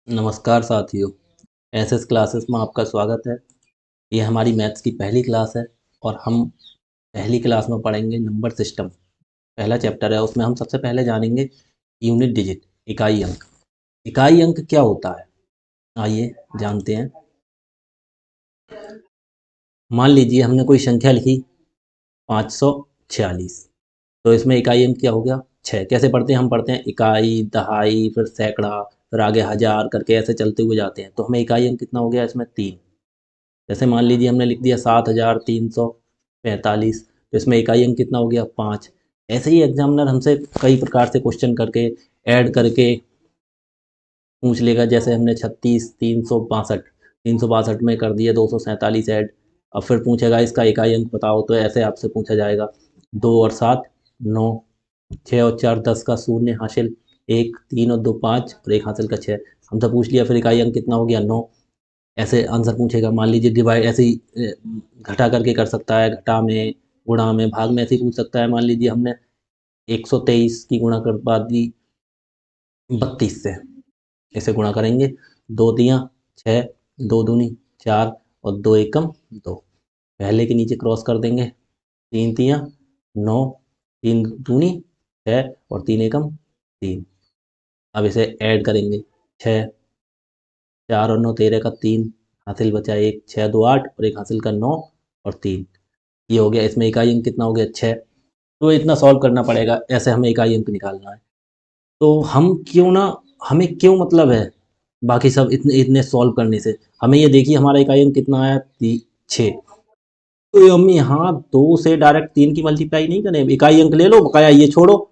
नमस्कार साथियों। SS classes में आपका स्वागत है। ये हमारी मैथ्स की पहली क्लास है और हम पहली क्लास में पढ़ेंगे नंबर सिस्टम। पहला चैप्टर है, उसमें हम सबसे पहले जानेंगे यूनिट डिजिट, इकाई अंक। इकाई अंक क्या होता है, आइए जानते हैं। मान लीजिए हमने कोई संख्या लिखी 546, तो इसमें इकाई अंक क्या हो गया, 6। कैसे पढ़ते हैं, हम पढ़ते हैं इकाई, दहाई, फिर सैकड़ा, फिर आगे हजार करके ऐसे चलते हुए जाते हैं। तो हमें इकाई अंक कितना हो गया इसमें, 3। जैसे मान लीजिए हमने लिख दिया 7345, तो इसमें इकाई अंक कितना हो गया, 5। ऐसे ही एग्जामिनर हमसे कई प्रकार से क्वेश्चन करके ऐड करके पूछ लेगा। जैसे हमने 362 में कर दिया 247 ऐड। अब फिर पूछेगा इसका इकाई अंक बताओ, तो ऐसे आपसे पूछा जाएगा 2 और 7 9, 6 और 4 10 का शून्य हासिल 1, 3 और 2 5 और 1 हासिल का 6। हमसे पूछ लिया फिर इकाई अंक कितना हो गया, 9। ऐसे आंसर पूछेगा। मान लीजिए डिवाइड ऐसे ही घटा करके कर सकता है, घटा में, गुणा में, भाग में ऐसे ही पूछ सकता है। मान लीजिए हमने 123 की गुणा कर पा दी 32 से, इसे गुणा करेंगे, 2 तियाँ 6, 2 दूनी 4 और 2 एकम 2। पहले के नीचे क्रॉस कर देंगे, 3 तियाँ 9, 3 दूनी 6 और 3 एकम 3। अब इसे ऐड करेंगे, 6, 4 और 9 13 का 3 हासिल बचा 1, 6 2 8 और 1 हासिल का 9 और 3। ये हो गया। इसमें इकाई अंक कितना हो गया, 6। तो इतना सॉल्व करना पड़ेगा, ऐसे हमें इकाई अंक निकालना है। तो हम क्यों ना, हमें क्यों मतलब है बाकी सब इतने इतने सॉल्व करने से। हमें ये देखिए हमारा इकाई अंक कितना आया, 6। तो हम यहाँ 2 से डायरेक्ट 3 की मल्टीप्लाई नहीं करें, इकाई अंक ले लो बकाया, ये छोड़ो,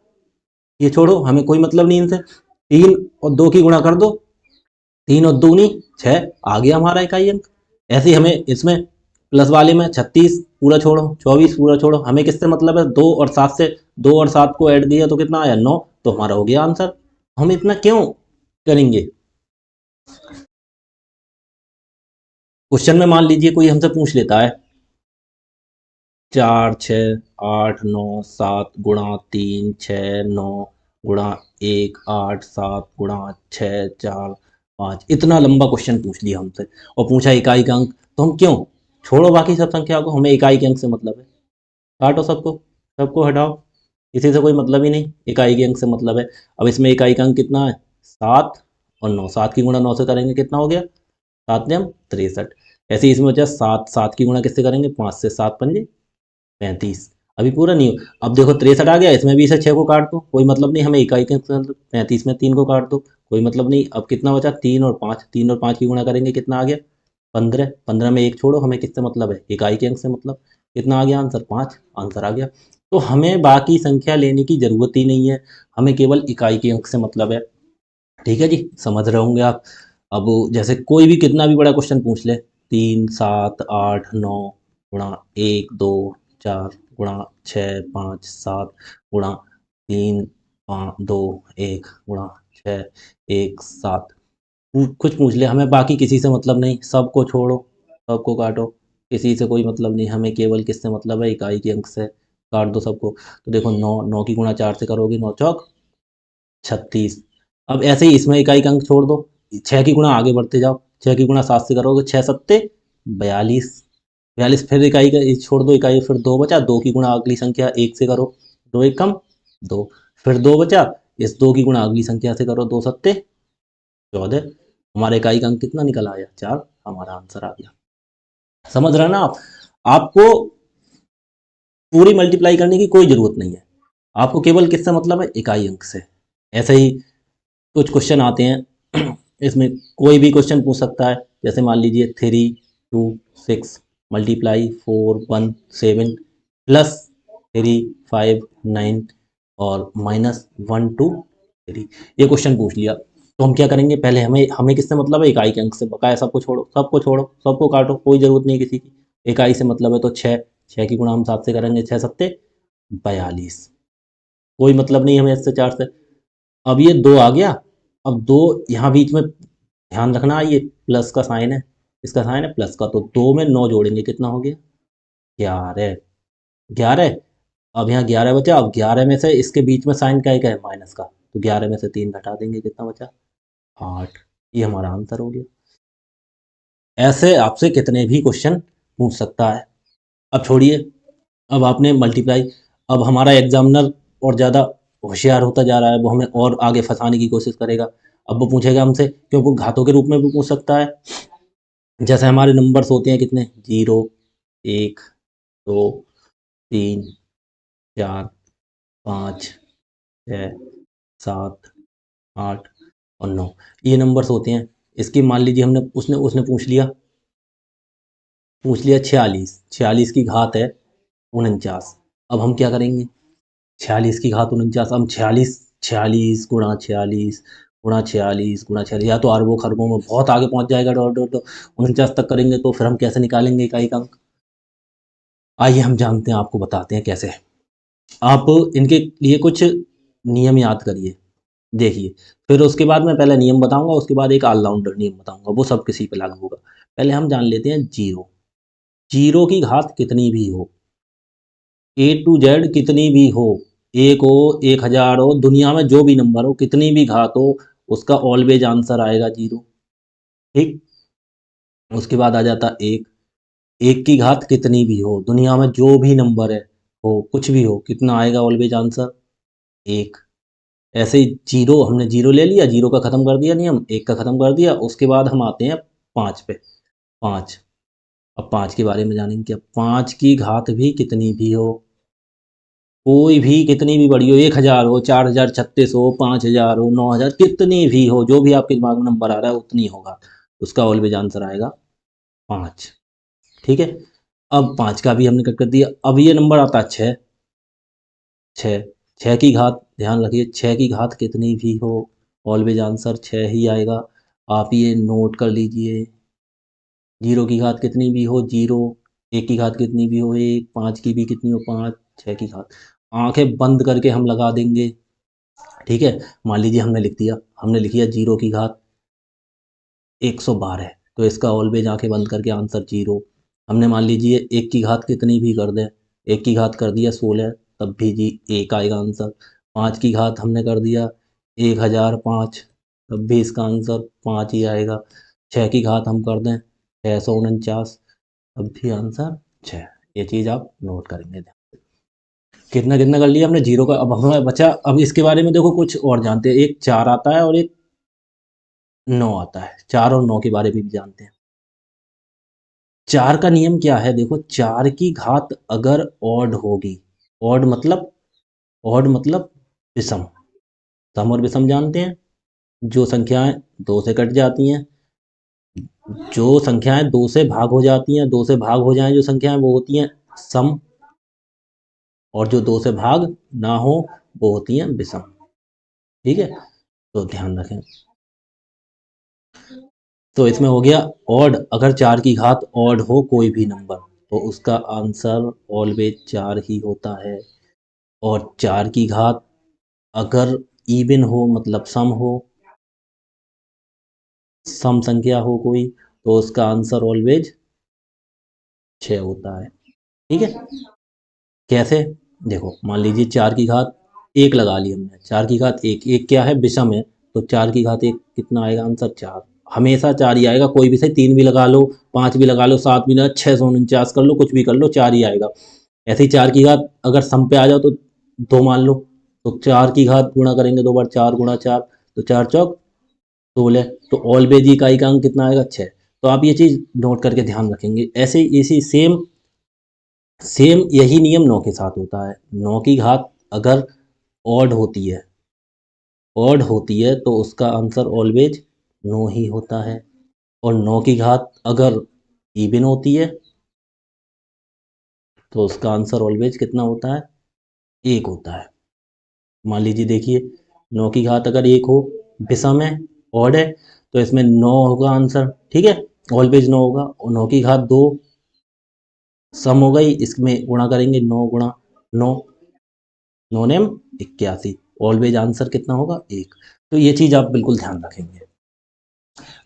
ये छोड़ो, हमें कोई मतलब नहीं इनसे। 3 और 2 की गुणा कर दो, 3 और दूनी 6, आ गया हमारा इकाई अंक। ऐसे ही हमें इसमें प्लस वाले में 36 पूरा छोड़ो, 24 पूरा छोड़ो, हमें किससे मतलब है, 2 और 7 से। 2 और 7 को ऐड किया तो कितना आया, 9। तो हमारा हो गया आंसर। हम इतना क्यों करेंगे। क्वेश्चन में मान लीजिए कोई हमसे पूछ लेता है 4 6 8 9 7 गुणा 3 6 9 गुणा 1 8 7 गुणा 6 4 5, इतना लंबा क्वेश्चन पूछ लिया हमसे और पूछा इकाई का अंक। तो हम क्यों, छोड़ो बाकी सब संख्या को, हमें इकाई के अंक से मतलब है। काटो सबको, सबको हटाओ, किसी से कोई मतलब ही नहीं, इकाई के अंक से मतलब है। अब इसमें इकाई का अंक कितना है, 7 और 9। 7 की गुणा 9 से करेंगे कितना हो गया, 7 ने हम 63। ऐसे ही इसमें बचा 7, 7 की गुणा किससे करेंगे, 5 से, 7 पंजे 35। अभी पूरा नहीं हो, अब देखो 63 आ गया, इसमें भी इसे 6 को काट दो, कोई मतलब नहीं, हमें इकाई के मतलब 35 में 3 को काट दो, कोई मतलब नहीं। अब कितना बचा, 3 और 5, 3 और 5 की गुणा करेंगे कितना आ गया, 15। 15 में 1 छोड़ो, हमें किससे मतलब है, इकाई के अंक से मतलब। कितना आ गया आंसर, 5, आंसर आ गया। तो हमें बाकी संख्या लेने की जरूरत ही नहीं है, हमें केवल इकाई के अंक से मतलब है। ठीक है जी, समझ रहे होंगे आप। अब जैसे कोई भी कितना भी बड़ा क्वेश्चन पूछ ले, 3 7 8 9 गुणा 1 2 4 गुणा 6 5 7 गुणा 3 5 2 1 गुणा 6 1 7, कुछ पूछ ले, हमें बाकी किसी से मतलब नहीं, सबको छोड़ो, सबको काटो, किसी से कोई मतलब नहीं, हमें केवल किससे मतलब है, इकाई के अंक से। काट दो सबको। तो देखो 9, 9 की गुणा 4 से करोगे, 9 चौक 36। अब ऐसे ही इसमें इकाई का अंक छोड़ दो, 6 की गुणा आगे बढ़ते जाओ, 6 की गुणा 7 से करोगे, 6 सत्ते 42, 42। फिर इकाई का छोड़ दो, इकाई फिर 2 बचा, 2 की गुणा अगली संख्या 1 से करो, 2 एक कम 2। फिर 2 बचा, इस 2 की गुणा अगली संख्या से करो, 2 सत्ते 14। हमारे इकाई का अंक कितना निकल आया, 4, हमारा आंसर आ गया। समझ रहे हैं ना आप। आपको पूरी मल्टीप्लाई करने की कोई जरूरत नहीं है, आपको केवल किससे मतलब है, इकाई अंक से। ऐसे ही कुछ क्वेश्चन आते हैं इसमें कोई भी क्वेश्चन पूछ सकता है। जैसे मान लीजिए 3 2 6 मल्टीप्लाई 4 1 7 प्लस 3 5 9 और माइनस 1 2 3, ये क्वेश्चन पूछ लिया। तो हम क्या करेंगे, पहले हमें हमें किससे मतलब है, इकाई के अंक से। बकाया सबको छोड़ो, सबको छोड़ो, सबको काटो, कोई जरूरत नहीं किसी की। इकाई से मतलब है तो 6, 6 की गुणा हम 7 से करेंगे, 6 सत्ते 42, कोई मतलब नहीं हमें इससे, 4 से। अब ये 2 आ गया, अब 2 यहाँ बीच में ध्यान रखना, ये प्लस का साइन है, इसका साइन है प्लस का, तो 2 में 9 जोड़ेंगे कितना हो गया, 11। 11। अब यहाँ 11 बचा, अब 11 में से इसके बीच में साइन क्या है, माइनस का, तो 11 में से 3 घटा देंगे, कितना बचा, 8। ये हमारा आंसर हो गया। ऐसे आपसे कितने भी क्वेश्चन पूछ सकता है। अब छोड़िए, अब आपने मल्टीप्लाई, अब हमारा एग्जामिनर और ज़्यादा होशियार होता जा रहा है, वो हमें और आगे फंसाने की कोशिश करेगा। अब वो पूछेगा हमसे, क्योंकि वो घातों के रूप में भी पूछ सकता है। जैसे हमारे नंबर्स होते हैं कितने, 0, 1, 2, 3, 4, 5, 6, 7, 8 और 9, ये नंबर्स होते हैं। इसकी मान लीजिए हमने उसने उसने पूछ लिया 46, 46 की घात है 49। अब हम क्या करेंगे, 46 की घात 49, हम 46, 46 गुणा 46 गुणा 46 गुणा 46, या तो अरबों खरबों में बहुत आगे पहुंच जाएगा, डॉट डॉट डॉट 49 तक करेंगे तो फिर हम कैसे निकालेंगे इकाई का अंक। आइए हम जानते हैं, आपको बताते हैं कैसे। आप इनके लिए कुछ नियम याद करिए, देखिए। फिर उसके बाद मैं पहले नियम बताऊंगा, उसके बाद एक ऑलराउंडर नियम बताऊंगा, वो सब किसी पे लागू होगा। पहले हम जान लेते हैं जीरो। जीरो की घात कितनी भी हो, A to Z कितनी भी हो, एक हो, 1000 हो, दुनिया में जो भी नंबर हो, कितनी भी घात हो, उसका ऑलवेज आंसर आएगा जीरो। ठीक। उसके बाद आ जाता एक। एक की घात कितनी भी हो, दुनिया में जो भी नंबर है, हो कुछ भी हो, कितना आएगा ऑलवेज आंसर, एक। ऐसे ही जीरो, हमने जीरो ले लिया, जीरो का खत्म कर दिया नियम, एक का खत्म कर दिया। उसके बाद हम आते हैं पाँच पे। पाँच। अब पाँच के बारे में जानेंगे क्या, पाँच की घात भी कितनी भी हो, कोई भी कितनी भी बड़ी हो, 1000 हो, 4036 हो, 5000 हो, 9000, कितनी भी हो, जो भी आपके दिमाग में नंबर आ रहा है उतनी होगा, उसका ऑलवेज आंसर आएगा पाँच। ठीक है। अब पाँच का भी हमने कट कर दिया। अब ये नंबर आता है छः। छः। छः की घात ध्यान रखिए, छः की घात कितनी भी हो, ऑलवेज आंसर छः ही आएगा। आप ये नोट कर लीजिए। जीरो की घात कितनी भी हो जीरो, एक की घात कितनी भी हो एक, पाँच की भी कितनी हो पाँच, छः की घात। आंखें बंद करके हम लगा देंगे। ठीक है। मान लीजिए हमने लिख दिया, हमने लिख दिया जीरो की घात 112, तो इसका ऑलवेज आंखें बंद करके आंसर जीरो। हमने मान लीजिए एक की घात कितनी भी कर दें, एक की घात कर दिया 16, तब भी जी एक आएगा आंसर। पाँच की घात हमने कर दिया 1005, तब भी इसका आंसर पाँच ही आएगा। छः की घात हम कर दें 649, तब भी आंसर छः। ये चीज़ आप नोट करेंगे। कितना कितना कर लिया हमने जीरो का। अब हमें बचा, अब इसके बारे में देखो कुछ और जानते हैं। एक चार आता है और एक नौ आता है, चार और नौ के बारे में भी जानते हैं। चार का नियम क्या है, देखो, चार की घात अगर ऑड होगी, ऑड मतलब, ऑड मतलब विषम। सम और विषम जानते हैं, जो संख्याएं दो से कट जाती हैं, जो संख्याएं दो से भाग हो जाती हैं, दो से भाग हो जाएं जो संख्याएं, वो होती हैं सम। और जो दो से भाग ना हो, वो होती हैं विषम। ठीक है, तो ध्यान रखें। तो इसमें हो गया ऑड, अगर चार की घात ऑड हो कोई भी नंबर, तो उसका आंसर ऑलवेज चार ही होता है। और चार की घात अगर इवन हो, मतलब सम हो, सम संख्या हो कोई, तो उसका आंसर ऑलवेज छः होता है। ठीक है। कैसे, देखो, मान लीजिए चार की घात एक लगा ली हमने, चार की घात एक, एक क्या है विषम है, तो चार की घात एक कितना आएगा आंसर, चार। हमेशा चार ही आएगा, कोई भी सही, तीन भी लगा लो, पाँच भी लगा लो, सात भी लगा, 649 कर लो, कुछ भी कर लो, चार ही आएगा। ऐसे ही चार की घात अगर सम पे आ जाओ तो दो मान लो, तो चार की घात गुणा करेंगे दो बार, चार गुणा चार, तो चार चौक 16, तो ऑलवेज इकाई का अंक कितना आएगा, छः। तो आप ये चीज़ नोट करके ध्यान रखेंगे। ऐसे ही इसी सेम सेम यही नियम नौ के साथ होता है। नौ की घात अगर ऑड होती है, ऑड होती है तो उसका आंसर ऑलवेज नौ ही होता है। और नौ की घात अगर इवन होती है, तो उसका आंसर ऑलवेज कितना होता है, एक होता है। मान लीजिए, देखिए, नौ की घात अगर एक हो, विषम है, ऑड है, तो इसमें नौ होगा आंसर। ठीक है, ऑलवेज नौ होगा। और नौ की घात दो, सम हो गई, इसमें गुणा करेंगे, नौ गुणा नौ, नौ नेम 81, ऑलवेज आंसर कितना होगा, एक। तो ये चीज़ आप बिल्कुल ध्यान रखेंगे।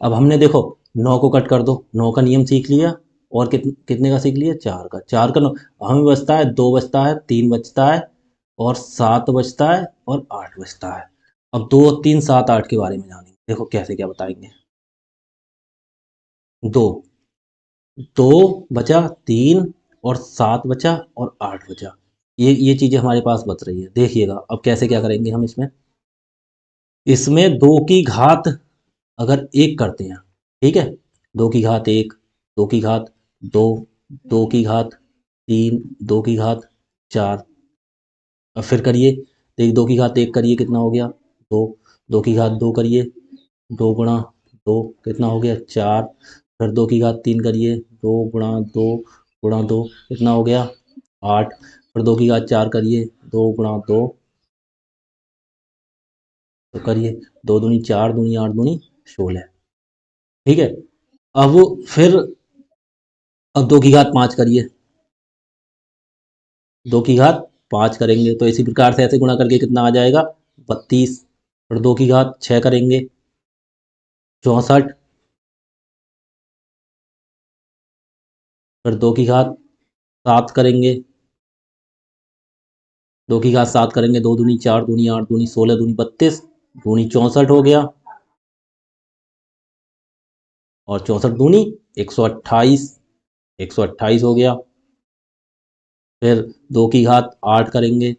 अब हमने देखो, नौ को कट कर दो, नौ का नियम सीख लिया। और कितने का सीख लिया, चार का। चार का नौ, हमें बचता है दो, बचता है तीन, बचता है और सात बचता है और आठ बचता है। अब दो तीन सात आठ के बारे में जानेंगे, देखो कैसे क्या बताएंगे। दो, दो बचा, तीन और सात बचा और आठ बचा। ये चीजें हमारे पास बच रही है। देखिएगा अब कैसे क्या करेंगे हम इसमें। इसमें दो की घात अगर एक करते हैं, ठीक है, दो की घात एक, दो की घात दो, दो की घात तीन, दो की घात चार। अब फिर करिए, तो दो की घात एक करिए कितना हो गया, दो, दो की घात दो करिए, दो गुणा दो कितना हो गया चार। फिर दो की घात तीन करिए, दो गुणा दो कितना हो गया आठ। फिर दो की घात चार करिए, दो गुणा दो तो करिए, दो दूनी चार, दूनी आठ, दूनी 16। ठीक है। अब फिर अब दो की घात पाँच करिए, दो की घात पाँच करेंगे तो इसी प्रकार से ऐसे गुणा करके कितना आ जाएगा 32। फिर दो की घात छः करेंगे 64। फिर दो की घात सात करेंगे, दो की घात सात करेंगे, दो दूनी चार, दूनी आठ, दूनी 16, दूनी 32, दूनी 64 हो गया। और 64 दूनी 128, 128 हो गया। फिर दो की घात आठ करेंगे,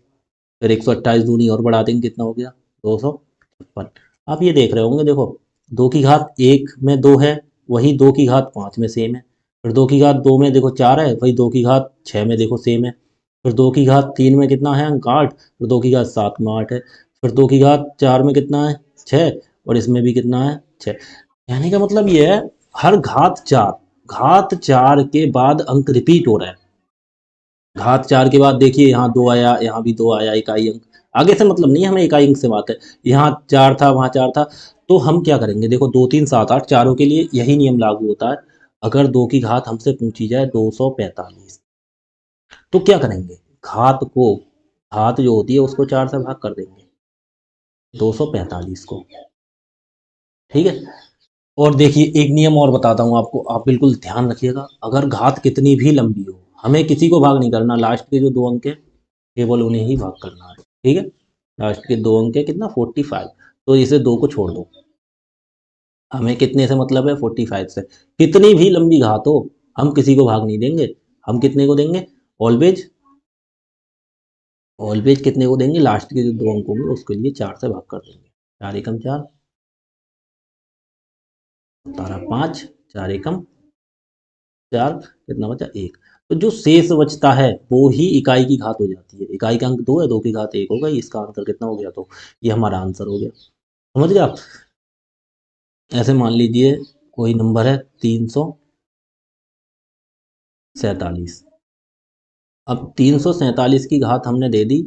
फिर 128 दूनी और बढ़ा देंगे कितना हो गया 256। आप ये देख रहे होंगे, देखो दो की घात एक में दो है, वही दो की घात पाँच में सेम है। फिर दो की घात दो में देखो चार है, वही दो की घात छः में देखो सेम है। फिर दो की घात तीन में कितना है अंक आठ, फिर दो की घात सात में आठ है। फिर दो की घात चार में कितना है छः, और इसमें भी कितना है छः। कहने का मतलब ये है, हर घात चार के बाद अंक रिपीट हो रहा है। घात चार के बाद देखिए यहाँ दो आया, यहाँ भी दो आया, इकाई अंक। आगे से मतलब नहीं है, हमें इकाई अंक से बात है। यहाँ चार था, वहाँ चार था। तो हम क्या करेंगे, देखो दो तीन सात आठ चारों के लिए यही नियम लागू होता है। अगर दो की घात हमसे पूछी जाए 245, तो क्या करेंगे, घात जो होती है उसको चार से भाग कर देंगे 245 को। ठीक है। और देखिए एक नियम और बताता हूँ आपको, आप बिल्कुल ध्यान रखिएगा। अगर घात कितनी भी लंबी हो, हमें किसी को भाग नहीं करना, लास्ट के जो दो अंक है केवल उन्हें ही भाग करना है। ठीक है। लास्ट के दो अंक है कितना 45, तो इसे दो को छोड़ दो। हमें कितने से मतलब है 45 से। कितनी भी लंबी घात हो, हम किसी को भाग नहीं देंगे। हम कितने को देंगे, ऑलवेज, ऑलवेज कितने को देंगे, लास्ट के जो दो अंक होंगे उसके लिए चार से भाग कर देंगे। चार एकम चार, तारा पाँच, चार एकम चार, कितना बचा एक। तो जो शेष बचता है वो ही इकाई की घात हो जाती है। इकाई का अंक दो है, दो की घात एक हो गई, इसका आंसर कितना हो गया, तो ये हमारा आंसर हो गया। समझ गए आप। ऐसे मान लीजिए कोई नंबर है 347। अब 347 की घात हमने दे दी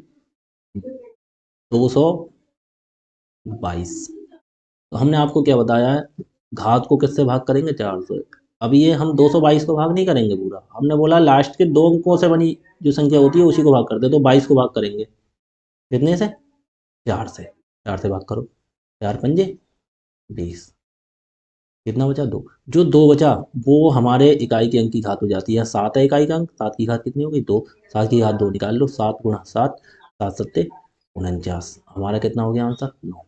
222। तो हमने आपको क्या बताया है, घात को किससे भाग करेंगे, चार से। अब ये हम 222 को भाग नहीं करेंगे पूरा, हमने बोला लास्ट के दो अंकों से बनी जो संख्या होती है उसी को भाग करते, तो 22 को भाग करेंगे कितने से, चार से। चार से भाग करो, चार पंजे 20, कितना बचा दो। जो दो बचा वो हमारे इकाई के अंक की घात हो जाती है। सात है इकाई का अंक, सात की घात कितनी होगी दो, सात की घात दो निकाल लो, सात गुणा सात, सात सत्ते 49, हमारा कितना हो गया आंसर 9।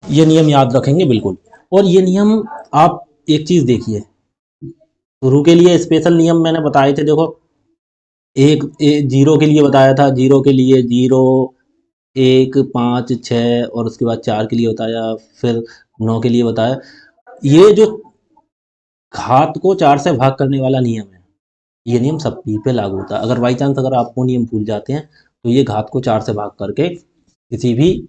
ये नियम याद रखेंगे बिल्कुल। और ये नियम आप एक चीज देखिए, शुरू के लिए स्पेशल नियम मैंने बताए थे, देखो जीरो के लिए बताया था, जीरो के लिए जीरो, एक, पाँच, छः, और उसके बाद चार के लिए बताया, फिर नौ के लिए बताया। ये जो घात को चार से भाग करने वाला नियम है, ये नियम सभी पे लागू होता है। अगर बाई चांस अगर आप वो नियम भूल जाते हैं, तो ये घात को चार से भाग करके किसी भी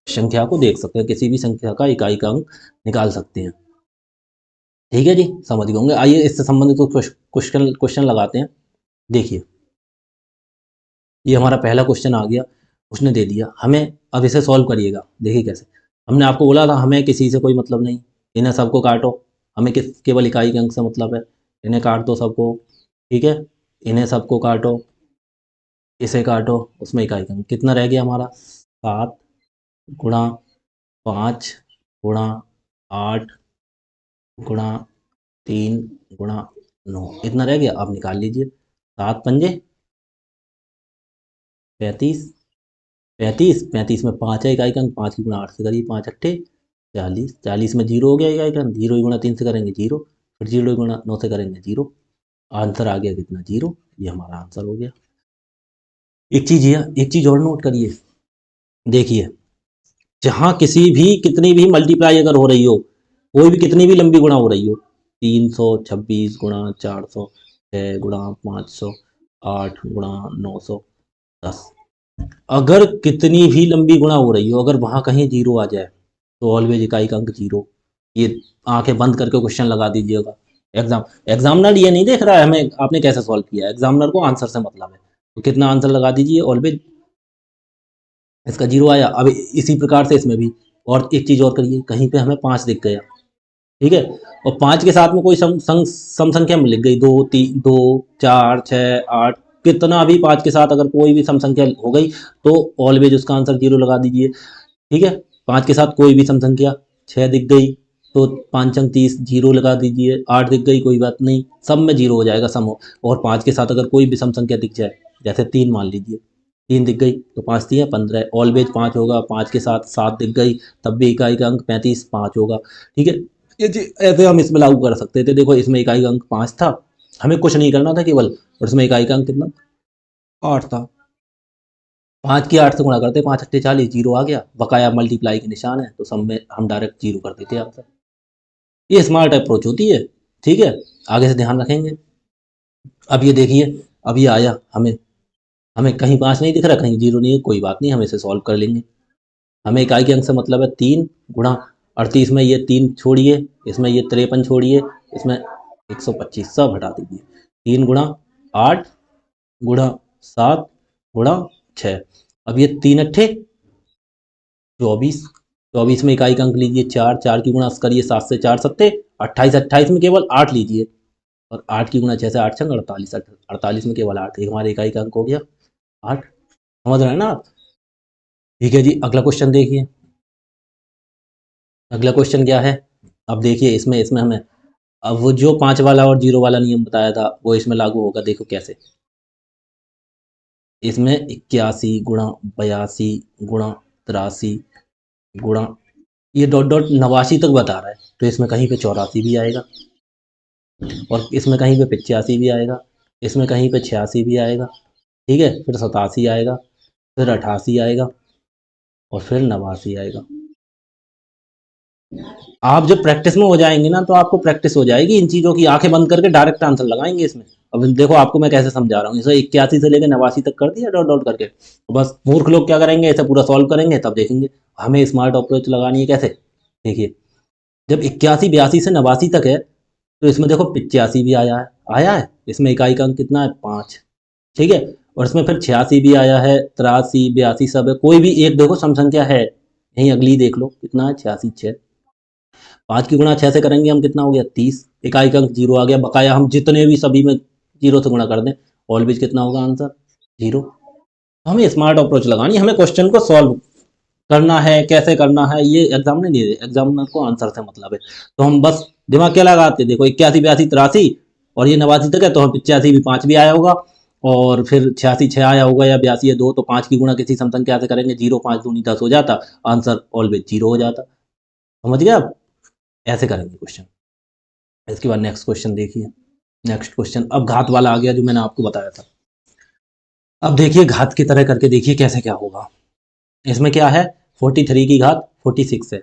संख्या को देख सकते हैं, किसी भी संख्या का इकाई का अंक निकाल सकते हैं। ठीक है जी, समझ गए होंगे। आइए इससे संबंधित कुछ क्वेश्चन क्वेश्चन लगाते हैं। देखिए ये हमारा पहला क्वेश्चन आ गया, उसने दे दिया हमें। अब इसे सॉल्व करिएगा, देखिए कैसे। हमने आपको बोला था हमें किसी से कोई मतलब नहीं, इन्हें सबको काटो। हमें किस केवल इकाई के अंक से मतलब है, इन्हें काट दो सबको। ठीक है, इन्हें सबको काटो, इसे काटो, उसमें इकाई का अंक कितना रह गया हमारा, सात गुणा पाँच गुणा आठ गुणा तीन गुणा नौ, इतना रह गया। आप निकाल लीजिए, सात पंजे 35, 35 में पाँच है इकाई का अंक, पाँच की गुणा आठ से करिए, पाँच अट्ठे 40, 40 में जीरो हो गया इकाई का अंक, जीरो की गुणा तीन से करेंगे जीरो, फिर 0 गुणा 9 से करेंगे 0, आंसर आ गया कितना 0, ये हमारा आंसर हो गया। एक चीज और नोट करिए, देखिए जहां कितनी भी मल्टीप्लाई अगर हो रही हो, कोई भी कितनी भी लंबी गुणा हो रही हो, 326 गुणा 400, 6 गुणा 500, 8 गुणा 910, अगर कितनी भी लंबी गुणा हो रही हो, अगर वहां कहीं 0 आ जाए तो ऑलवेज इकाई का अंक 0। ये आंखें बंद करके क्वेश्चन लगा दीजिएगा। एग्जामिनर ये नहीं देख रहा है हमें आपने कैसे सॉल्व किया, एग्जामिनर को आंसर से मतलब है, तो कितना आंसर लगा दीजिए ऑलवेज इसका 0 आया। अब इसी प्रकार से इसमें भी, और एक चीज और करिए, कहीं पे हमें 5 दिख गया, ठीक है, और 5 के साथ में कोई सम संख्या में लिख गई, 2 3 2 4 6 8, कितना भी 5 के साथ अगर कोई भी सम संख्या हो गई तो ऑलवेज उसका आंसर 0 लगा दीजिए। ठीक है, 5 के साथ कोई भी सम संख्या, 6 दिख गई तो 5 अंक 30, 0 लगा दीजिए। 8 दिख गई कोई बात नहीं, सब में 0 हो जाएगा सम हो। और 5 के साथ अगर कोई भी सम संख्या दिख जाए, जैसे 3 मान लीजिए, 3 दिख गई तो 5 3 15, ऑलवेज 5 होगा। 5 के साथ 7 दिख गई तब भी इकाई का अंक 35 5 होगा। ठीक है, ये ऐसे हम इसमें लागू कर सकते थे। देखो इसमें इकाई का अंक 5 था, हमें कुछ नहीं करना था केवल, और इसमें इकाई का अंक कितना 8 था। 5 की 8 से गुणा करते, 5 अट्ठे 40, 0 आ गया, बकाया मल्टीप्लाई के निशान है तो सब में हम डायरेक्ट 0 कर देते आंसर। ये स्मार्ट अप्रोच होती है। ठीक है, आगे से ध्यान रखेंगे। अब ये देखिए, अब ये आया, हमें हमें कहीं 5 नहीं दिख रहा, कहीं 0 नहीं है, कोई बात नहीं, हम इसे सॉल्व कर लेंगे। हमें इकाई के अंक से मतलब है 3 गुणा 38 में ये 3 छोड़िए, इसमें ये 53 छोड़िए, इसमें 125 सब हटा दीजिए। 3 गुणा 8 गुणा 7 गुणा 6, अब ये 3 अट्ठे 24, 24 में इकाई का अंक लीजिए 4, 4 की गुणा करिए 7 से 4 सत्ते 28, 28 में केवल 8 लीजिए, और 8 की गुणा 6 से 8 छंग 48, 48 में केवल 8, एक हमारे इकाई का अंक हो गया 8। समझ रहे हैं ना आप? ठीक है जी, अगला क्वेश्चन देखिए। अगला क्वेश्चन क्या है, अब देखिए इसमें इसमें हमें अब वो जो 5 वाला और 0 वाला नियम बताया था वो इसमें लागू होगा। देखो कैसे, इसमें 81 गुणा 82 गुणा 83 गुणा, ये डॉट डॉट 89 तक बता रहा है, तो इसमें कहीं पे 84 भी आएगा, और इसमें कहीं पे 85 भी आएगा, इसमें कहीं पे 86 भी आएगा, ठीक है, फिर 87 आएगा, फिर 88 आएगा, और फिर 89 आएगा। आप जब प्रैक्टिस में हो जाएंगे ना तो आपको प्रैक्टिस हो जाएगी इन चीज़ों की, आंखें बंद करके डायरेक्ट आंसर लगाएंगे इसमें। अब देखो आपको मैं कैसे समझा रहा हूँ, इसे 81 से लेकर 89 तक कर दिया डॉट डॉट करके, तो बस मूर्ख लोग क्या करेंगे, इसे पूरा सॉल्व करेंगे तब देखेंगे। हमें स्मार्ट अप्रोच लगानी है कैसे, देखिए जब 81 82 से 89 तक है तो इसमें देखो 85 भी आया है, इसमें इकाई का अंक कितना है 5, ठीक है, और इसमें फिर 86 भी आया है, 83 82 सब है, कोई भी एक देखो सम संख्या है, यहीं अगली देख लो कितना है 86 6, 5 की गुणा 6 से करेंगे हम कितना हो गया 30, इकाई का अंक 0 आ गया, बकाया हम जितने भी सभी में 0 से गुणा कर दें, ऑलवेज कितना होगा आंसर 0। हमें स्मार्ट अप्रोच लगानी, हमें क्वेश्चन को सॉल्व करना है, कैसे करना है ये एग्जाम ने नहीं दे, एग्जामिनर को आंसर से मतलब है, तो हम बस दिमाग क्या लगाते, देखो 81 82 83 और ये 89 तक है, तो हम 85 भी 5 भी आया होगा, और फिर 86 6 आया होगा, या 82 है 2, तो 5 की गुणा किसी सम संख्या से करेंगे 0, 5 दूनी 10 हो जाता, आंसर ऑलवेज 0 हो जाता। समझ गया आप? ऐसे करेंगे क्वेश्चन। इसके बाद नेक्स्ट क्वेश्चन देखिए, नेक्स्ट क्वेश्चन अब घात वाला आ गया जो मैंने आपको बताया था। अब देखिए घात की तरह करके देखिए कैसे क्या होगा। इसमें क्या है, 43 की घात 46 है।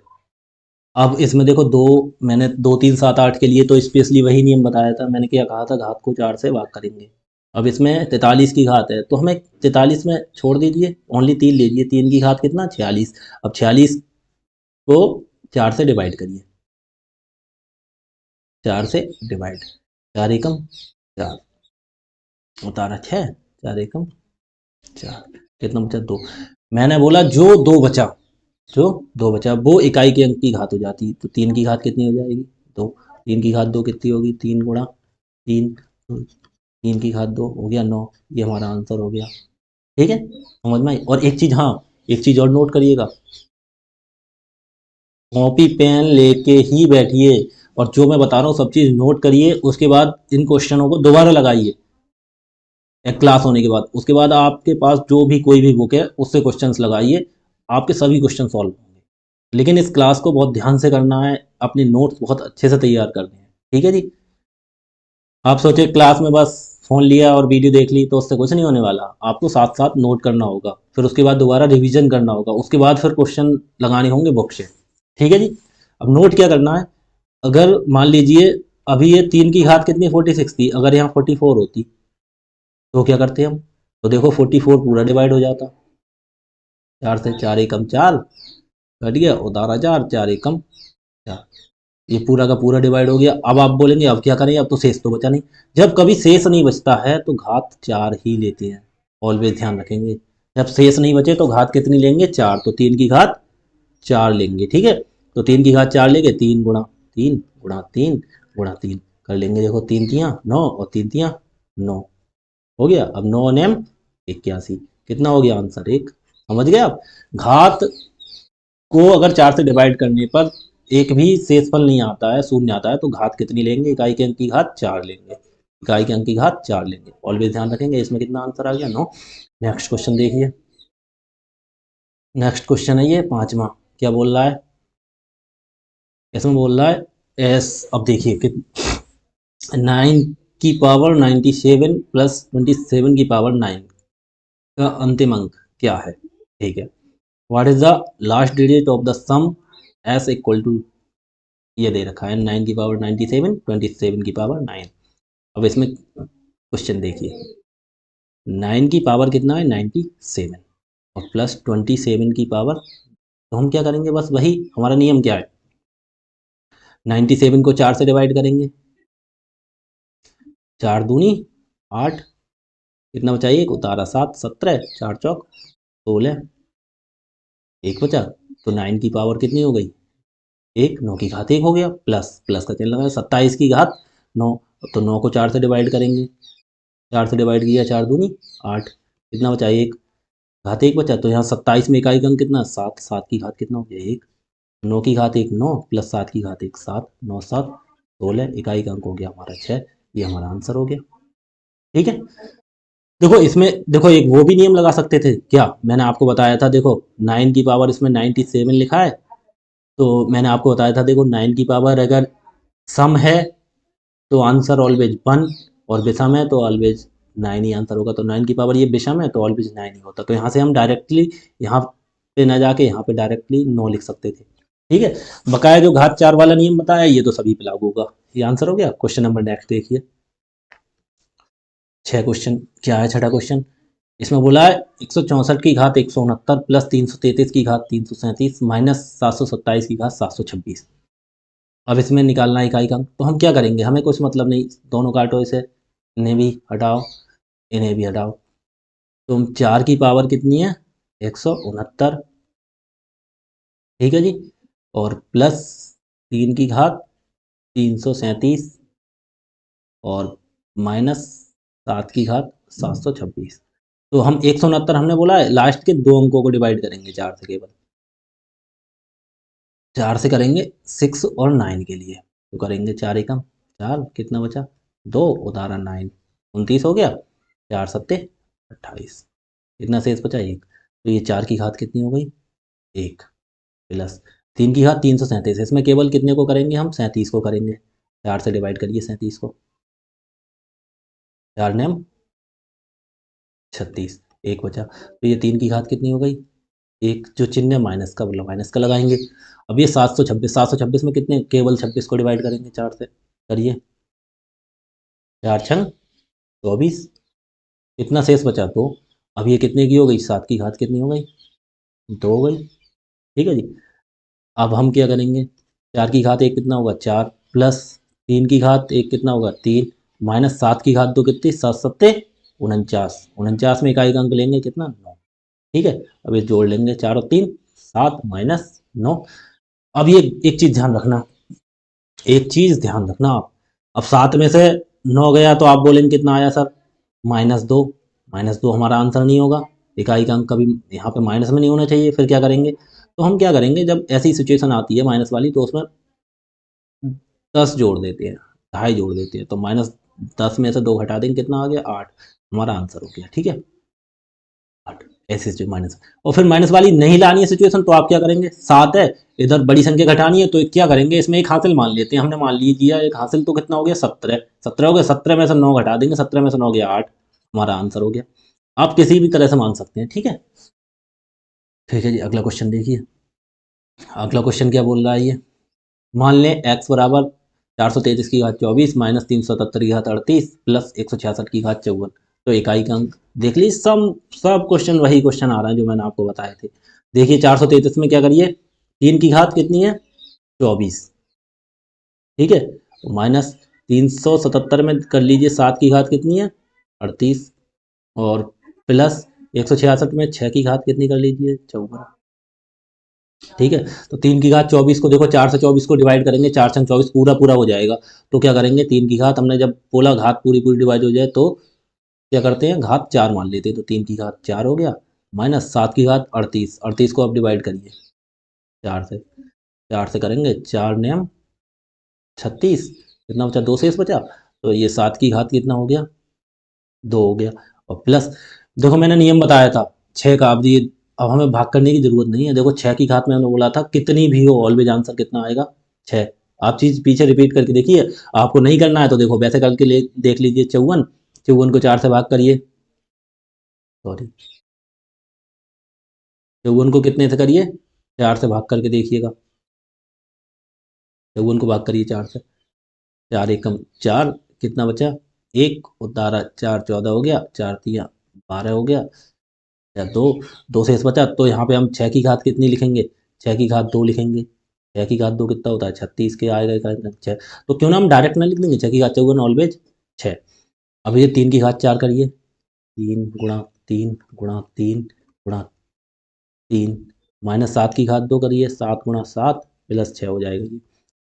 अब इसमें देखो दो, मैंने 2 3 7 8 के लिए तो स्पेशली वही नियम बताया था, मैंने क्या कहा था, घात को 4 से भाग करेंगे। अब इसमें 43 की घात है तो हमें 43 में छोड़ दीजिए, ओनली 3 लीजिए, 3 की घात कितना 46। अब 46 को 4 से डिवाइड करिए, 4 से डिवाइड, 4 एकम 4, उतारा 6, 4 एकम 4, कितना बचा 2। मैंने बोला जो 2 बचा, जो 2 बचा वो इकाई के अंक की घात हो जाती, तो 3 की घात कितनी हो जाएगी 2, 3 की घात 2 कितनी होगी 3 गुणा 3, 3 की घात 2 हो गया 9, ये हमारा आंसर हो गया। ठीक है, समझ में आई? और एक चीज़, हाँ एक चीज़ और नोट करिएगा, कॉपी पेन लेके ही बैठिए और जो मैं बता रहा हूँ सब चीज़ नोट करिए, उसके बाद इन क्वेश्चनों को दोबारा लगाइए एक क्लास होने के बाद, उसके बाद आपके पास जो भी कोई भी बुक है उससे क्वेश्चंस लगाइए, आपके सभी क्वेश्चन सॉल्व होंगे। लेकिन इस क्लास को बहुत ध्यान से करना है, अपने नोट्स बहुत अच्छे से तैयार करने हैं। ठीक है जी, आप सोचे क्लास में बस फ़ोन लिया और वीडियो देख ली तो उससे कुछ नहीं होने वाला, आपको साथ साथ नोट करना होगा, फिर उसके बाद दोबारा रिवीजन करना होगा, उसके बाद फिर क्वेश्चन लगाने होंगे बुक से। ठीक है जी। अब नोट क्या करना है, अगर मान लीजिए अभी ये 3 की घात कितनी 46 थी, अगर यहाँ 44 होती तो क्या करते हम, तो देखो 44 पूरा डिवाइड हो जाता, 4 से 4 एकम 4 कट गया, उतारा 4, 4 एकम 4, ये पूरा का पूरा डिवाइड हो गया। अब आप बोलेंगे अब क्या करें, अब तो शेष तो बचा नहीं। जब कभी शेष नहीं बचता है तो घात 4 ही लेते हैं, ऑलवेज ध्यान रखेंगे। जब शेष नहीं बचे तो घात कितनी लेंगे, 4, तो 3 की घात 4 लेंगे। ठीक है, तो 3 की घात 4 लेंगे, 3 गुणा 3 गुणा 3 गुणा 3 कर लेंगे, देखो 3 तियाँ 9 और 3 तियाँ 9 हो गया। अब 9 नेम 81, कितना हो गया आंसर, एक। समझ गए आप, घात को अगर 4 से डिवाइड करने पर एक भी शेषफल नहीं आता है, शून्य आता है, तो घात कितनी लेंगे, इकाई के अंक की घात 4 लेंगे, इकाई के अंक की घात 4 लेंगे, ऑलवेज ध्यान रखेंगे। इसमें कितना आंसर आ गया, 9। नेक्स्ट क्वेश्चन देखिए, नेक्स्ट क्वेश्चन है ये पांचवा, क्या बोल रहा है, इसमें बोल रहा है एस, अब देखिए कि 9 की पावर 97 प्लस 27 की पावर 9 का अंतिम अंक क्या है। ठीक है, what is the last digit of the sum S equal to, ये दे रखा है 9 की पावर 97 27 की पावर 9। अब इसमें क्वेश्चन देखिए, 9 की पावर कितना है 97 और प्लस 27 की पावर, तो हम क्या करेंगे, बस वही हमारा नियम क्या है, 97 को 4 से डिवाइड करेंगे, 4 दूनी 8, कितना बचा, एक उतारा 7, 17, 4 चौक 16, एक बचा, तो 9 की पावर कितनी हो गई, एक, 9 की घात एक हो गया, प्लस प्लस का चिन्ह लगाया, 27 की घात 9, तो 9 को 4 से डिवाइड करेंगे, 4 से डिवाइड किया, 4 दूनी 8, कितना बचा, एक, घात एक बचा, तो यहाँ 27 में इकाई का अंक कितना, 7, 7 की घात कितना हो गया, एक, 9 की घात एक 9 प्लस 7 की घात एक 7, 9 7 16, इकाई का अंक हो गया हमारा 6, ये हमारा आंसर हो गया। ठीक है, देखो इसमें देखो एक वो भी नियम लगा सकते थे क्या, मैंने आपको बताया था, देखो 9 की पावर इसमें 97 लिखा है, तो मैंने आपको बताया था देखो 9 की पावर अगर सम है तो आंसर ऑलवेज 1, और विषम है तो ऑलवेज 9 ही आंसर होगा, तो 9 की पावर ये विषम है तो ऑलवेज 9 ही होता, तो यहाँ से हम डायरेक्टली यहाँ पे ना जाके यहाँ पे डायरेक्टली 9 लिख सकते थे। ठीक है, बकाया जो घात 4 वाला नियम बताया ये तो सभी पे लागू होगा, ये आंसर हो गया। क्वेश्चन नंबर नेक्स्ट देखिए, 6 क्वेश्चन, क्या है छठा क्वेश्चन, इसमें बोला है 164 की घात 169 प्लस 333 की घात 337 माइनस 727 की घात 726। अब इसमें निकालना है इकाई का अंक, तो हम क्या करेंगे, हमें कुछ मतलब नहीं, दोनों काटो इसे, इन्हें भी हटाओ, इन्हें भी हटाओ, तो हम 4 की पावर कितनी है 169, ठीक है जी, और प्लस 3 की घात 337 और माइनस 7 की घात 726। तो हम 169 हमने बोला है, लास्ट के दो अंकों को डिवाइड करेंगे 4 से, केवल 4 से करेंगे 6 और 9 के लिए, तो करेंगे 4 एकम 4, कितना बचा 2, उतारा 9, 29 हो गया, 4 सत्ते 28, कितना शेष बचा एक, तो ये 4 की घात कितनी हो गई, एक, प्लस 3 की घात 337, इसमें केवल कितने को करेंगे हम 37 को करेंगे, 4 से डिवाइड करिए 37 को, 4 नेम 36, एक बचा, तो ये 3 की घात कितनी हो गई, एक, जो चिन्ह है माइनस का, बोला माइनस का लगाएंगे। अब ये 726, 726 में कितने, केवल 26 को डिवाइड करेंगे 4 से, करिए, 4 छंग 24, कितना शेष बचा, तो अब ये कितने की हो गई, 7 की घात कितनी हो गई, 2 हो गई। ठीक है जी, अब हम क्या करेंगे, 4 की घात एक कितना होगा 4, प्लस 3 की घात एक कितना होगा 3, माइनस 7 की घात दो कितनी, 7 सत्ते 49, 49 में इकाई का अंक लेंगे कितना 9। ठीक है, अब ये जोड़ लेंगे 4 और 3 7 माइनस 9। अब ये एक चीज़ ध्यान रखना, एक चीज़ ध्यान रखना आप, अब 7 में से 9 गया तो आप बोलेंगे कितना आया सर, -2, -2 हमारा आंसर नहीं होगा, इकाई का अंक कभी यहाँ पे माइनस में नहीं होना चाहिए, फिर क्या करेंगे, तो हम क्या करेंगे जब ऐसी सिचुएशन आती है माइनस वाली, तो उसमें 10 जोड़ देते हैं, ढाई जोड़ देते हैं, तो -10 में से 2 घटा देंगे, कितना आ गया 8, हमारा आंसर हो गया। ठीक है, 8, ऐसे सिचुएशन माइनस। और फिर माइनस वाली नहीं लानी है सिचुएशन, तो आप क्या करेंगे, 7 है, इधर बड़ी संख्या घटानी है, तो क्या करेंगे, इसमें एक हासिल मान लेते हैं, हमने मान लिया एक हासिल, तो कितना हो गया, 17। 17 हो गया, 17 में से 9 घटा देंगे, 17 में से 9 हो गया 8, हमारा आंसर हो गया। आप किसी भी तरह से मान सकते हैं, ठीक है। ठीक है जी, अगला क्वेश्चन देखिए। अगला क्वेश्चन क्या बोल रहा है ये, मान लें x बराबर 433 की घात 24 माइनस 377 की घात 38 प्लस 166 की घात 54, तो इकाई का अंक देख लीजिए। सब क्वेश्चन वही क्वेश्चन आ रहा है जो मैंने आपको बताए थे। देखिए 433 में क्या करिए, 3 की घात कितनी है, 24, ठीक है, माइनस 377 में कर लीजिए 7 की घात कितनी है, 38, और प्लस 166 में 6 की घात कितनी कर लीजिए, 54, ठीक है। तो 3 की घात 24 को देखो, 4 से 24 को डिवाइड करेंगे, 4 से 24 पूरा पूरा हो जाएगा, तो क्या करेंगे, 3 की घात हमने जब बोला घात पूरी पूरी डिवाइड हो जाए तो क्या करते हैं, घात 4 मान लेते हैं, तो 3 की घात 4 हो गया, माइनस 7 की घात 38, 38 को आप डिवाइड करिए 4 से, 4 से करेंगे 4 नियम 36, कितना बचा, 2 शेष बचा, तो ये 7 की घात कितना हो गया, 2 हो गया, और प्लस देखो मैंने नियम बताया था 6 का, अब ये अब हमें भाग करने की जरूरत नहीं है, देखो 6 की घात में हमने बोला था कितनी भी हो ऑलवेज आंसर कितना आएगा, 6। आप चीज पीछे रिपीट करके देखिए, आपको नहीं करना है तो देखो वैसे करके देख लीजिए, 54, 54 को 4 से भाग करिए, सॉरी 54 को कितने से करिए, 4 से भाग करके देखिएगा, 54 को भाग करिए 4 से, 4 एकम 4, कितना बचा, एक, उतारा 4 14 हो गया, 4 तिया 12 हो गया, या दो, 2 शेष बचा, तो यहाँ पे हम 6 की घात कितनी लिखेंगे, 6 की घात 2 लिखेंगे, 6 की घात 2 कितना होता है, 36 के आएगा एक 6, तो क्यों ना हम डायरेक्ट ना लिख देंगे, 6 की घात 54 ऑलवेज 6। अब ये 3 की घात 4 करिए, 3 गुणा 3 गुणा 3 गुणा 3, माइनस 7 की घात 2 करिए, 7 गुणा 7 प्लस 6 हो जाएगा जी।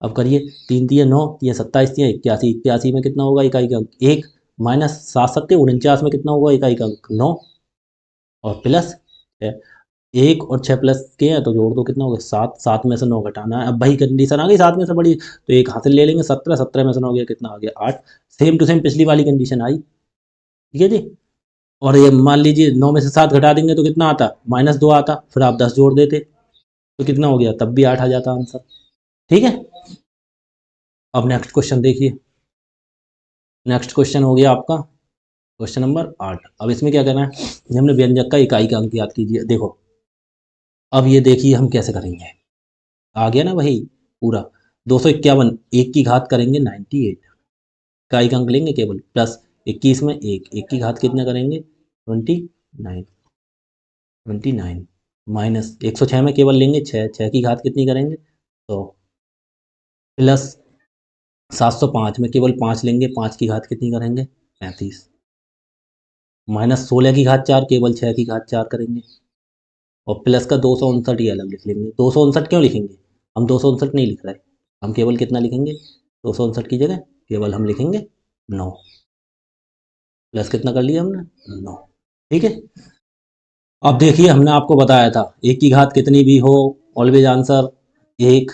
अब करिए 3 तिया 9, तिया 27, तिया 81, 81 में कितना होगा इकाई का अंक 1, माइनस 7 सत्ते 49 में कितना होगा इकाई का अंक 9, और प्लस 1 और 6 प्लस के हैं तो जोड़ दो, कितना हो गया 7, 7 में से 9 घटाना है, अब वही कंडीशन आ गई 7 में से बड़ी, तो एक हासिल ले लेंगे 17, 17 में से 9 गया कितना आ गया 8, सेम टू सेम पिछली वाली कंडीशन आई, ठीक है जी। और ये मान लीजिए 9 में से 7 घटा देंगे तो कितना आता, -2 आता, फिर आप 10 जोड़ देते तो कितना हो गया, तब भी 8 आ जाता आंसर, ठीक है। अब नेक्स्ट क्वेश्चन देखिए, नेक्स्ट क्वेश्चन हो गया आपका क्वेश्चन नंबर 8। अब इसमें क्या करना है, हमने व्यंजक का इकाई का अंक याद कीजिए, देखो अब ये देखिए हम कैसे करेंगे, आ गया ना वही पूरा, 251, एक की घात करेंगे 98, इकाई का अंक लेंगे केवल, प्लस 21 में एक की घात कितना करेंगे 29, 29 माइनस 106 में केवल लेंगे 6, 6 की घात कितनी करेंगे, तो प्लस 705 में केवल 5 लेंगे, 5 की घात कितनी करेंगे 35, माइनस 16 की घात 4 केवल 6 की घात 4 करेंगे, और प्लस का 259 ही अलग लिख लेंगे। 259 क्यों लिखेंगे, हम 259 नहीं लिख रहे, हम केवल कितना लिखेंगे, 259 की जगह केवल हम लिखेंगे 9, प्लस कितना कर लिया हमने 9, ठीक है। अब देखिए हमने आपको बताया था एक की घात कितनी भी हो ऑलवेज आंसर एक,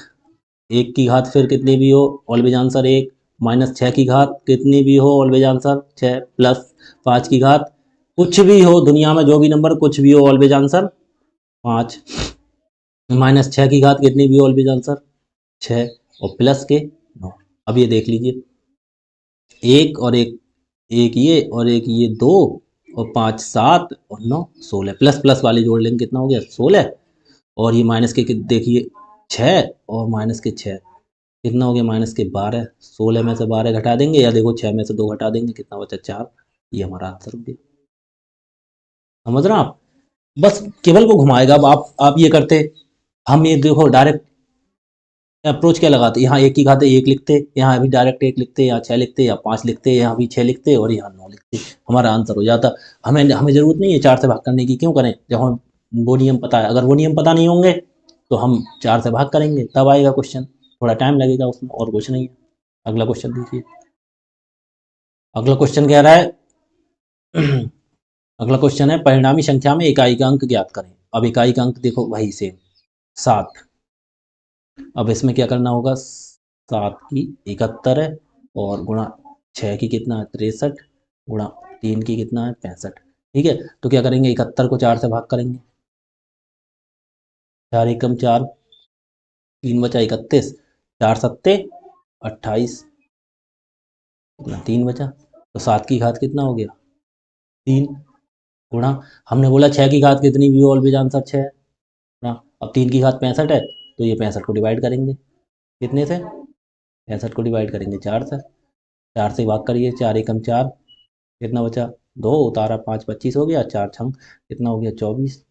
एक की घात फिर कितनी भी हो ऑलवेज आंसर एक, माइनस 6 की घात कितनी भी हो ऑलवेज आंसर 6, प्लस 5 की घात कुछ भी हो दुनिया में जो भी नंबर कुछ भी हो ऑलवेज आंसर 5, माइनस 6 की घात कितनी भी हो ऑलवेज आंसर 6, और प्लस के 9। अब ये देख लीजिए एक और एक, एक ये और एक ये 2, और 5 7 और 9 16, प्लस प्लस वाले जोड़ लेंगे कितना हो गया 16, और ये माइनस के देखिए 6 और माइनस के 6 कितना हो गया -12, 16 में से 12 घटा देंगे, या देखो 6 में से 2 घटा देंगे कितना बचा 4, ये हमारा आंसर हो गया। समझ रहे हैं आप, बस केवल को घुमाएगा। अब आप ये करते, हम ये देखो डायरेक्ट अप्रोच क्या लगाते, यहाँ एक की घात एक लिखते, यहाँ अभी डायरेक्ट एक लिखते, यहाँ 6 लिखते, या 5 लिखते, यहाँ भी 6 लिखते, और यहाँ 9 लिखते, हमारा आंसर हो जाता। हमें हमें जरूरत नहीं है 4 से भाग करने की, क्यों करें जब हम वो नियम पता है, अगर वो नियम पता नहीं होंगे तो हम 4 से भाग करेंगे तब आएगा क्वेश्चन, थोड़ा टाइम लगेगा उसमें और कुछ नहीं है। अगला क्वेश्चन देखिए, अगला क्वेश्चन कह रहा है अगला क्वेश्चन है परिणामी संख्या में इकाई का अंक ज्ञात करें। अब इकाई का अंक देखो वही सेम 7, अब इसमें क्या करना होगा, 7 की 71 है, और गुणा 6 की कितना है 63, गुणा 3 की कितना है 65, ठीक है, तो क्या करेंगे, 71 को 4 से भाग करेंगे, 4 एकम 4, 3 बचा 31, 4 सत्ते 28, कितना 3 बचा, तो 7 की घात कितना हो गया 3, गुणा, हमने बोला 6 की घात कितनी भी हो ऑलवेज आंसर 6 है ना। अब 3 की घात 65 है, तो ये 65 को डिवाइड करेंगे कितने से, 65 को डिवाइड करेंगे 4 से, 4 से भाग करिए, 4 एकम 4, कितना बचा 2, उतारा 5 25 हो गया, 4 छंग कितना हो गया 24,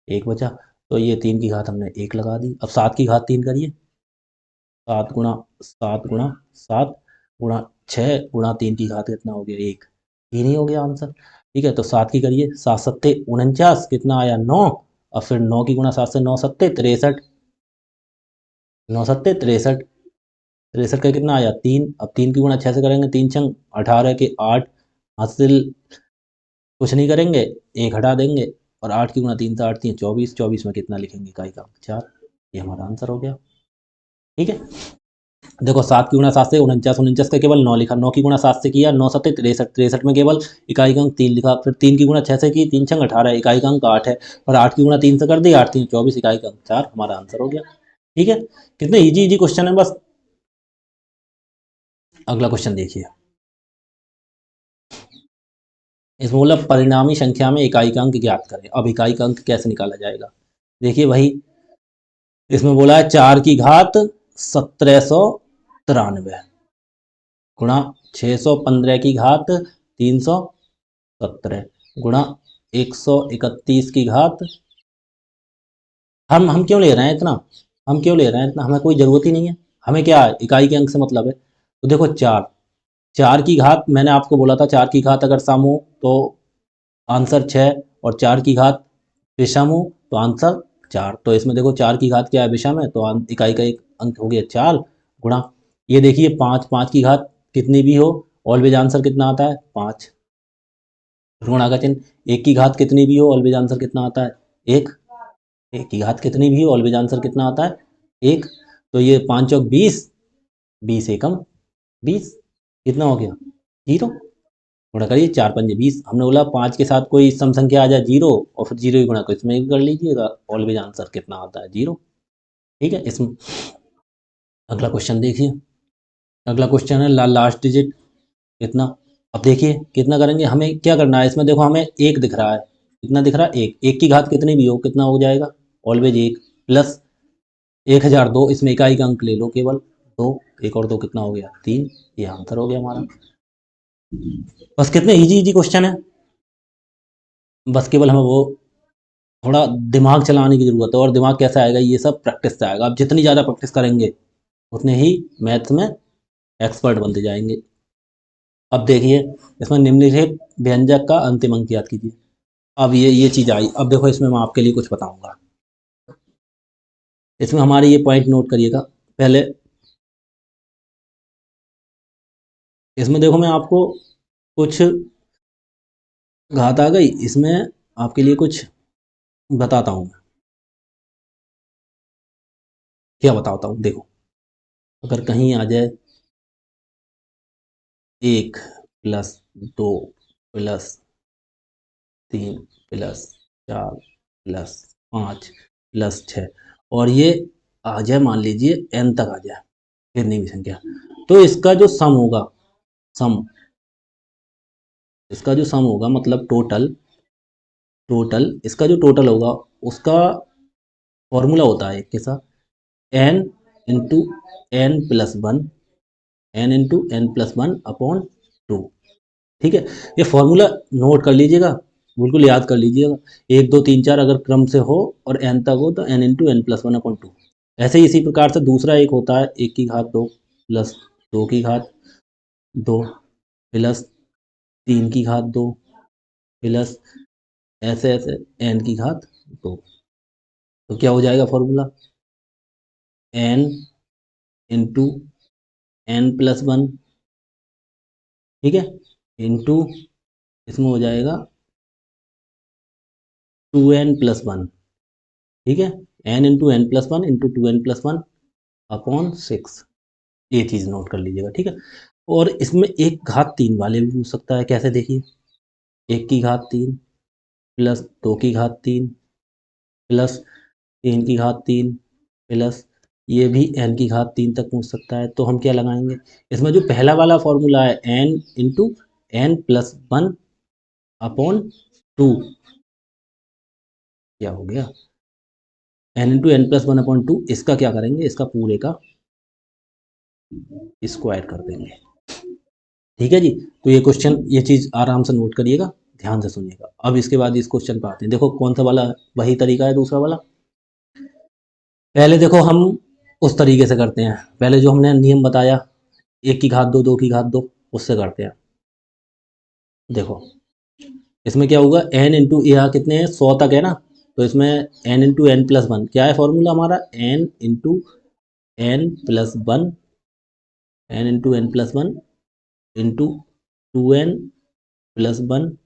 एक बचा, तो ये 3 की घात हमने 1 लगा दी। अब 7 की घात 3 करिए, 7 गुणा 7 गुणा 7 गुणा 6 गुणा 3 की घात कितना हो गया 1, 3 ही हो गया आंसर। ठीक है, तो 7 की करिए, 7 सत्ते 49, कितना आया 9, और फिर 9 की गुणा 7 से 9 सत्ते 63, 9 सत्ते 63, 63 का कितना आया 3, अब 3 की गुणा 6 से करेंगे, 3 छंग 18 के 8, हासिल कुछ नहीं करेंगे, एक हटा देंगे, और 8 की गुणा 3 से 8 3 24, 24 में कितना लिखेंगे इकाई का 4, ये हमारा आंसर हो गया। ठीक है, देखो 7 की गुणा 7 से 49, 49 का केवल 9 लिखा, 9 की गुणा 7 से किया 9 सत्ते 63, 63 में केवल इकाई का अंक 3 लिखा, फिर 3 की गुणा 6 से की 3 छंग 18, इकाई का अंक 8 है, और 8 की गुणा 3 से कर दी 8 3 24, इकाई का अंक 4, हमारा आंसर हो गया। ठीक है, कितने इजी इजी क्वेश्चन है बस। अगला क्वेश्चन देखिए, इसमें बोला परिणामी संख्या में इकाई का अंक ज्ञात करें। अब इकाई का अंक कैसे निकाला जाएगा, देखिए भाई, इसमें बोला है 4 की घात 1793 गुणा 615 की घात 317 गुणा 131 की घात, हम क्यों ले रहे हैं इतना, हम क्यों ले रहे हैं इतना, हमें कोई ज़रूरत ही नहीं है, हमें क्या है इकाई के अंक से मतलब है। तो देखो 4, 4 की घात मैंने आपको बोला था 4 की घात अगर सम हो तो आंसर 6, और 4 की घात विषम हो तो आंसर 4, तो इसमें देखो 4 की घात क्या है विषम है, तो इकाई का एक अंक हो गया 4, गुणा, ये देखिए 5, 5 की घात कितनी भी हो ऑलवेज आंसर कितना आता है 5, गुणा का चिन्ह, 1 की घात कितनी भी हो ऑलवेज आंसर कितना आता है 1, 1 की घात कितनी भी हो ऑलवेज आंसर कितना आता है 1, तो ये 5 चौक 20, 20 एकम 20, कितना हो गया 0, गुणा करिए 4 पंजे 20, हमने बोला 5 के साथ कोई सम संख्या आ जाए 0 और फिर 0 ही गुणा को इसमें भी कर लीजिएगा, ऑलवेज आंसर कितना आता है 0। ठीक है, इसमें अगला क्वेश्चन देखिए, अगला क्वेश्चन है लास्ट डिजिट कितना। अब देखिए कितना करेंगे, हमें क्या करना है इसमें, देखो हमें एक दिख रहा है, कितना दिख रहा है एक, एक की घात कितनी भी हो कितना हो जाएगा ऑलवेज एक, प्लस 1002, इसमें इकाई का अंक ले लो केवल 2, एक और 2 कितना हो गया 3, ये आंसर हो गया हमारा। बस कितने इजी इजी क्वेश्चन है, बस केवल हमें वो थोड़ा दिमाग चलाने की ज़रूरत है, और दिमाग कैसे आएगा, ये सब प्रैक्टिस से आएगा, आप जितनी ज़्यादा प्रैक्टिस करेंगे उतने ही मैथ्स में एक्सपर्ट बनते जाएंगे। अब देखिए, इसमें निम्नलिखित व्यंजक का अंतिम अंक याद कीजिए। अब ये चीज़ आई, अब देखो इसमें मैं आपके लिए कुछ बताऊंगा, इसमें हमारे ये पॉइंट नोट करिएगा पहले। इसमें देखो मैं आपको कुछ घात आ गई, इसमें आपके लिए कुछ बताता हूँ, क्या बताता हूँ देखो, अगर कहीं आ जाए 1 plus 2 plus 3 plus 4 plus 5 plus 6, और ये आ जाए मान लीजिए n तक आ जाए कितनी भी संख्या, तो इसका जो सम होगा, सम, इसका जो सम होगा मतलब टोटल, टोटल इसका जो टोटल होगा उसका फॉर्मूला होता है कैसा, n into N plus one, N into N plus one upon 2। ठीक है, ये फॉर्मूला नोट कर लीजिएगा, बिल्कुल याद कर लीजिएगा, 1 2 3 4 अगर क्रम से हो और n तक हो तो n into N plus one upon 2। ऐसे ही इसी प्रकार से दूसरा एक होता है 1 की घात 2 प्लस 2 की घात 2 प्लस 3 की घात 2 प्लस ऐसे ऐसे n की घात 2, तो क्या हो जाएगा formula, n into N plus one, ठीक है, इंटू इसमें हो जाएगा 2n+1, ठीक है, n into N plus one into 2n+1 upon 6, ये चीज़ नोट कर लीजिएगा। ठीक है, और इसमें एक घात 3 वाले भी पूछ सकता है, कैसे देखिए, 1 की घात 3 प्लस 2 की घात 3 प्लस 3 की घात 3 प्लस ये भी n की घात 3 तक पहुंच सकता है। तो हम क्या लगाएंगे, इसमें जो पहला वाला फॉर्मूला है n into N plus one upon two, क्या हो गया, n into N plus one upon two, इसका क्या करेंगे, इसका पूरे का स्क्वायर कर देंगे। ठीक है जी। तो ये क्वेश्चन, ये चीज़ आराम से नोट करिएगा, ध्यान से सुनिएगा। अब इसके बाद इस क्वेश्चन पे आते हैं। देखो कौन सा वाला, वही तरीका है दूसरा वाला। पहले देखो हम उस तरीके से करते हैं, पहले जो हमने नियम बताया 1 की घात 2 2 की घात 2, उससे करते हैं। देखो इसमें क्या होगा, n इंटू यहाँ कितने हैं, 100 तक है ना, तो इसमें n into N plus one, क्या है फॉर्मूला हमारा, n into N plus one, n into N plus one into 2n plus one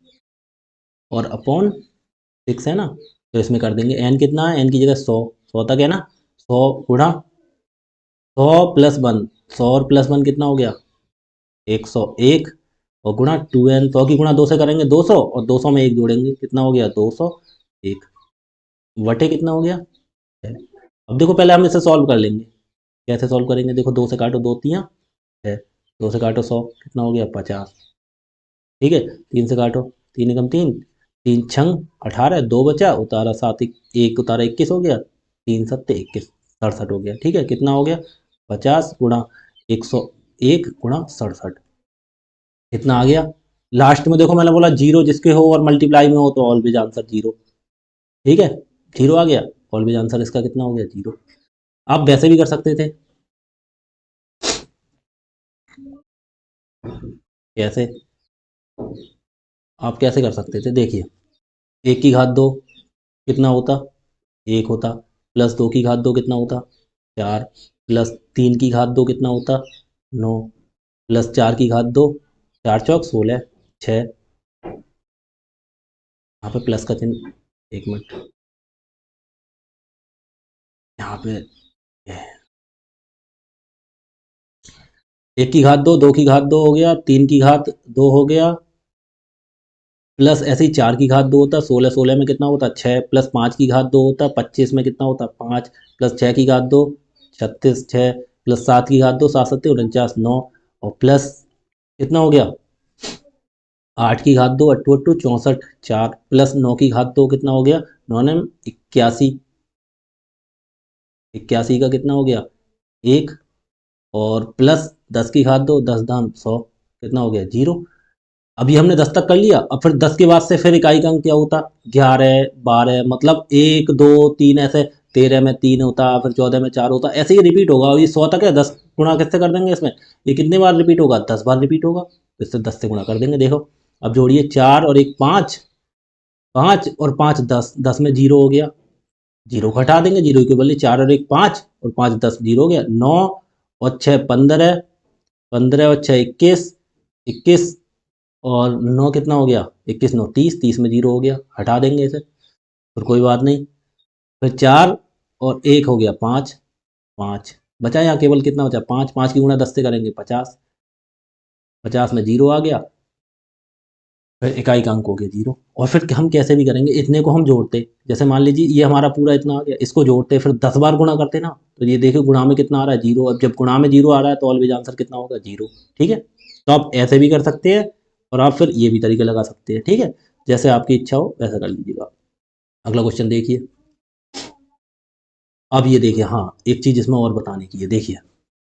और अपॉन 6 है ना। तो इसमें कर देंगे n कितना है, n की जगह 100 तक है ना, 100 गुणा 100 प्लस वन, 100 और प्लस वन कितना हो गया, 101, और गुणा 2n, 100 की गुणा 2 से करेंगे 200, और 200 में एक जोड़ेंगे कितना हो गया, 201 वटे कितना हो गया है। अब देखो पहले हम इसे सॉल्व कर लेंगे। कैसे सॉल्व करेंगे, देखो 2 से काटो, 2 तियाँ है, 2 से काटो 100 कितना हो गया 50। ठीक है, 3 से काटो, 3 एकम 3, 3 छंग 18, 2 बचा, उतारा 7, एक उतारा 21 हो गया, 3 सत्ते 21, 67 हो गया। ठीक है, कितना हो गया 50 गुणा 101 गुणा 67, कितना आ गया। लास्ट में देखो मैंने बोला जीरो जिसके हो और मल्टीप्लाई में हो तो ऑलवेज आंसर जीरो। ठीक है, जीरो आ गया, ऑलवेज आंसर इसका कितना हो गया, जीरो। आप वैसे भी कर सकते थे, कैसे, आप कैसे कर सकते थे, देखिए 1 की घात 2 कितना होता, 1 होता, प्लस 2 की घात 2 कितना होता, 4, प्लस 3 की घात 2 कितना होता, 9, प्लस 4 की घात 2, 4 चौक 16, 6, यहाँ पे प्लस का चिन्ह, एक मिनट, यहाँ पे 1 की घात 2, 2 की घात 2 हो गया, 3 की घात 2 हो गया, प्लस ऐसे ही 4 की घात 2 होता, 16, 16 में कितना होता 6, प्लस 5 की घात 2 होता, 25 में कितना होता 5, प्लस 6 की घात 2, 36, 6, प्लस 7 की घात 2, 7 सत्ते 49, 9, और प्लस कितना हो गया 8 की घात 2, 8 8 64, 4, प्लस 9 की घात 2 कितना हो गया, 9 9 81, 81 का कितना हो गया 1, और प्लस 10 की घात 2, 10 दाम 100, कितना हो गया 0। अभी हमने 10 तक कर लिया, अब फिर 10 के बाद से फिर इकाई का अंक क्या होता, 11, 12, मतलब 1 2 3 ऐसे, 13 में 3 होता, फिर 14 में 4 होता, ऐसे ही रिपीट होगा। और ये 100 तक है, 10 गुणा किससे कर देंगे इसमें, ये कितने बार रिपीट होगा, 10 बार रिपीट होगा, तो इससे 10 से गुणा कर देंगे। देखो अब जोड़िए, 4 और 1 5, 5 और 5 10, 10 में जीरो हो गया, जीरो को हटा देंगे, जीरो के बदले 4 और 1 5, और 5 10 जीरो हो गया, 9 और 6 15, 15 और 6 21, 21 और 9 कितना हो गया, 21 9 30, 30 में जीरो हो गया, हटा देंगे इसे, फिर कोई बात नहीं। फिर 4 और 1 हो गया 5, 5 बचा, यहाँ केवल कितना बचा 5, 5 की गुणा 10 से करेंगे 50, 50 में जीरो आ गया, फिर इकाई का अंक हो गया जीरो। और फिर हम कैसे भी करेंगे, इतने को हम जोड़ते, जैसे मान लीजिए ये हमारा पूरा इतना आ गया, इसको जोड़ते फिर 10 बार गुणा करते ना, तो ये देखिए गुणा में कितना आ रहा है, जीरो। अब जब गुणा में जीरो आ रहा है तो ऑलवेज आंसर कितना होगा, जीरो। ठीक है, तो आप ऐसे भी कर सकते हैं, और आप फिर ये भी तरीके लगा सकते हैं। ठीक है, जैसे आपकी इच्छा हो वैसा कर लीजिएगा। अगला क्वेश्चन देखिए। अब ये देखिए, हाँ एक चीज़ इसमें और बताने की है, देखिए